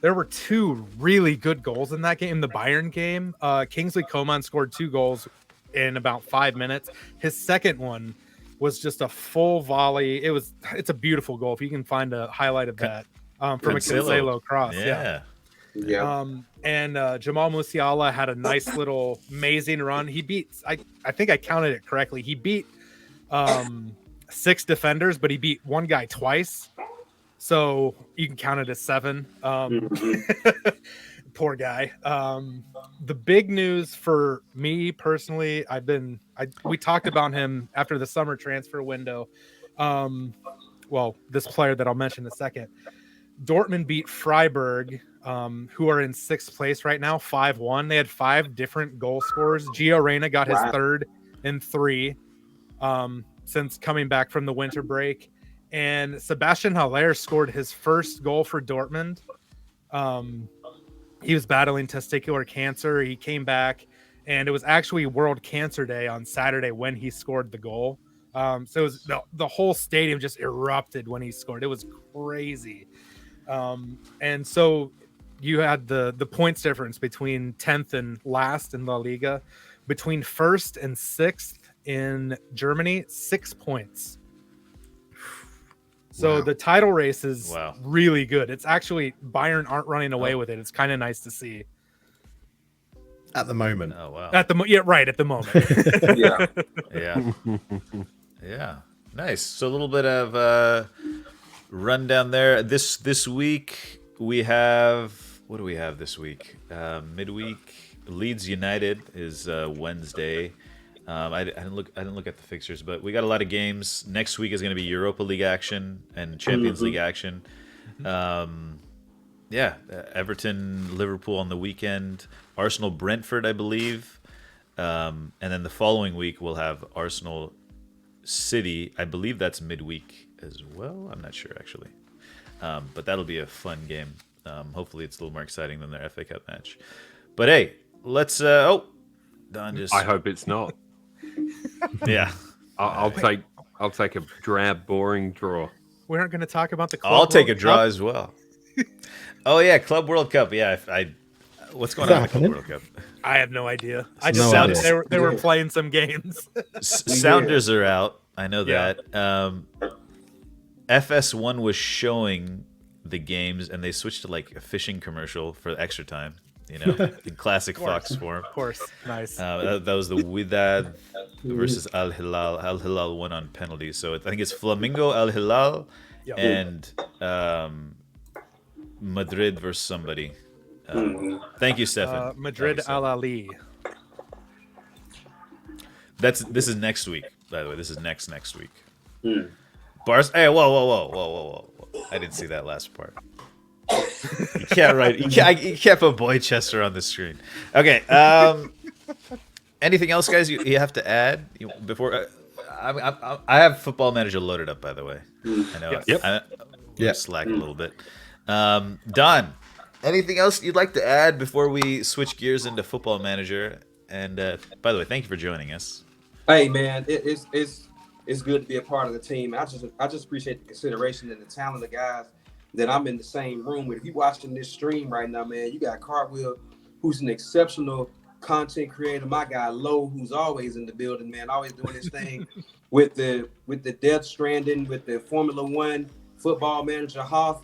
There were two really good goals in that game, the Bayern game. Kingsley Coman scored 2 goals in about 5 minutes. His second one was just a full volley. It's a beautiful goal. If you can find a highlight of that from a Cancelo cross. Yeah. And Jamal Musiala had a nice little amazing run. He beat, I think I counted it correctly. He beat 6 defenders, but he beat one guy twice. So you can count it as 7. Poor guy. The big news for me personally, we talked about him after the summer transfer window. This player that I'll mention in a second. Dortmund beat Freiburg, who are in 6th place right now, 5-1. They had 5 different goal scorers. Gio Reyna got his 3rd in 3 since coming back from the winter break. And Sebastian Haller scored his first goal for Dortmund. He was battling testicular cancer. He came back, and it was actually World Cancer Day on Saturday when he scored the goal. So it was the whole stadium just erupted when he scored. It was crazy. And so you had the points difference between 10th and last in La Liga, between 1st and 6th in Germany, 6 points. So the title race is really good. It's actually Bayern aren't running away with it. It's kind of nice to see. At the moment. Oh wow. At the moment. Yeah. Nice. So a little bit of rundown there. This week we have, what do we have this week? Midweek, Leeds United is Wednesday. I didn't look at the fixtures, but we got a lot of games. Next week is going to be Europa League action and Champions League action. Everton, Liverpool on the weekend. Arsenal, Brentford, I believe. And then the following week we'll have Arsenal, City. I believe that's midweek as well. I'm not sure actually, but that'll be a fun game. Hopefully it's a little more exciting than their FA Cup match. But hey, let's. Don just. I hope it's not. Yeah, I'll take a drab, boring draw. We aren't going to talk about the Club I'll take a World draw Cup? as well. Oh yeah, Club World Cup. Yeah, what's going on with the Club World Cup? I have no idea. I No just idea. they were playing some games. Sounders are out. I know Yeah. that. FS1 was showing the games, and they switched to like a fishing commercial for extra time. In classic Fox form. Of course, nice. That was the Wydad versus Al Hilal. Al Hilal won on penalties, so I think it's Flamingo, Al Hilal, and Madrid versus somebody. Thank you, Stefan. Madrid Al Ali. This is next week, by the way. This is next week. Bars. Hey, whoa! I didn't see that last part. You can't write. You can't put Boychester on the screen. Okay. Anything else, guys? You have to add before. I have Football Manager loaded up, by the way. I know. Yep. Slack a little bit. Don, anything else you'd like to add before we switch gears into Football Manager? And by the way, thank you for joining us. Hey man, it's good to be a part of the team. I just appreciate the consideration and the talent of the guys. that I'm in the same room with. If you watching this stream right now, man, you got Cartwheel, who's an exceptional content creator. My guy Low, who's always in the building, man, always doing his thing with the Death Stranding, with the Formula One football manager Hoff.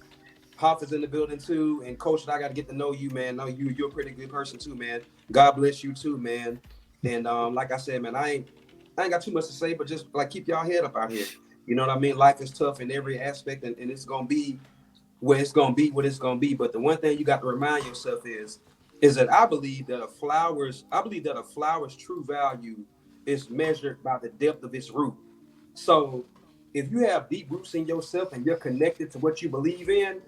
Hoff is in the building too. And Coach, I got to get to know you, man. Know you're a pretty good person too, man. God bless you too, man. And like I said, man, I ain't got too much to say, but just like keep y'all head up out here. You know what I mean? Life is tough in every aspect, and it's gonna be where it's gonna be what it's gonna be. But the one thing you got to remind yourself is that I believe that a flower's true value is measured by the depth of its root. So if you have deep roots in yourself and you're connected to what you believe in,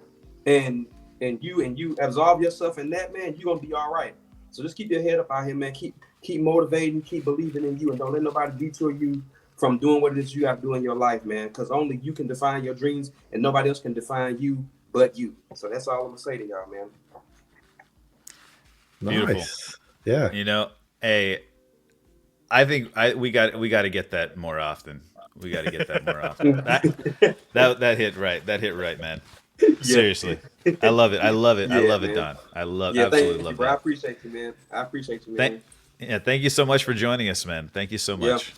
and you absolve yourself in that, man, you're gonna be all right. So just keep your head up out here, man. Keep motivating, keep believing in you, and don't let nobody detour you from doing what it is you have to do in your life, man. Because only you can define your dreams, and nobody else can define you but you. So that's all I'm gonna say to y'all, man. Beautiful. Nice. Yeah. You know, hey, I think we got to get that more often. We got to get that more often. That hit right. That hit right, man. Seriously, I love it. I love it. Yeah, I love man. it, Don. I Thank absolutely you, love bro. that. I appreciate you, man. I appreciate you, man. Thank you so much for joining us, man. Thank you so much.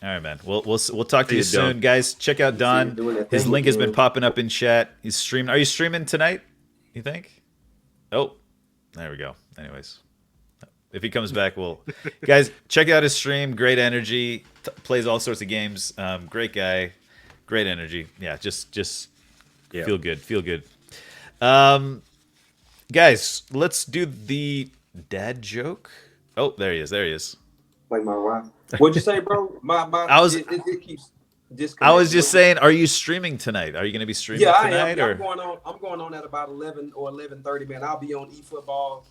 All right, man. We'll talk to you soon, guys. Check out Don. His link has been popping up in chat. He's streaming. Are you streaming tonight? You think? Oh, there we go. Anyways, if he comes back, guys, check out his stream. Great energy. Plays all sorts of games. Great guy. Great energy. Yeah, just feel good. Feel good. Guys, let's do the dad joke. Oh, there he is. Like my wife. What'd you say, bro? It keeps disconnecting. I was just saying, are you streaming tonight? Are you going to be streaming tonight? I am. I'm going on at about 11 or 11:30, man. I'll be on eFootball,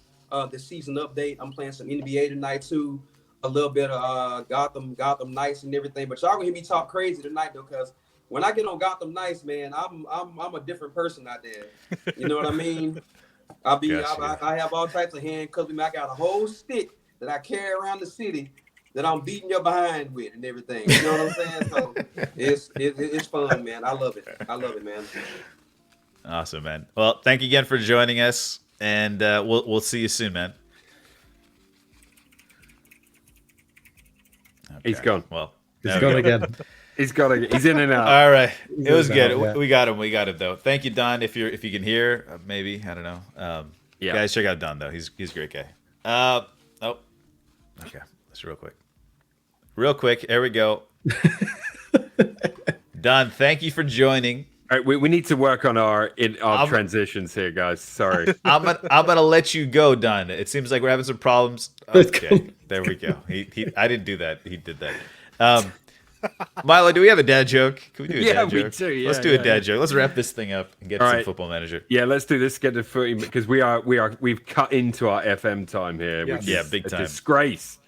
the season update. I'm playing some NBA tonight too. A little bit of Gotham Knights and everything. But y'all gonna hear me talk crazy tonight though, because when I get on Gotham Knights, man, I'm a different person out there. You know what I mean? I have all types of handcuffs. I got a whole stick that I carry around the city that I'm beating your behind with and everything. You know what I'm saying? So it's fun, man. I love it. I love it, man. Awesome, man. Well, thank you again for joining us, and we'll see you soon, man. Okay. He's gone. Well, He's gone again. He's in and out. All right, it was good. Yeah. We got it though. Thank you, Don. If you can hear, maybe I don't know. Guys, check out Don though. He's a great guy. Okay, let's real quick. Here we go. Don, thank you for joining. All right, we need to work on our transitions here, guys. Sorry. I'm gonna let you go, Don. It seems like we're having some problems. Okay, there we go. I didn't do that. He did that. Milo, do we have a dad joke? Can we do a dad joke? We do. Yeah, let's do a dad joke. Let's wrap this thing up and get to some Football Manager. Yeah, let's do this. Get to 30 because we've cut into our FM time here. Yes. Which is big time. A disgrace.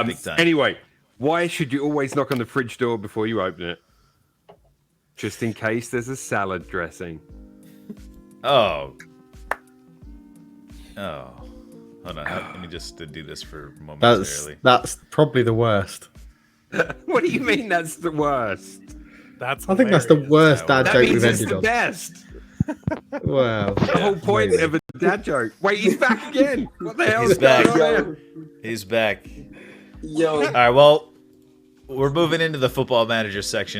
Big time. Anyway, why should you always knock on the fridge door before you open it? Just in case there's a salad dressing. Oh. Hold on. Let me just do this for momentarily. That's probably the worst. What do you mean that's the worst? I think that's the worst dad That joke means we've it's ended the on. best. Wow. The whole point of a dad joke. Wait, he's back again. What the hell He's is going back. on here? He's back. Yo. All right. Well, we're moving into the Football Manager section now.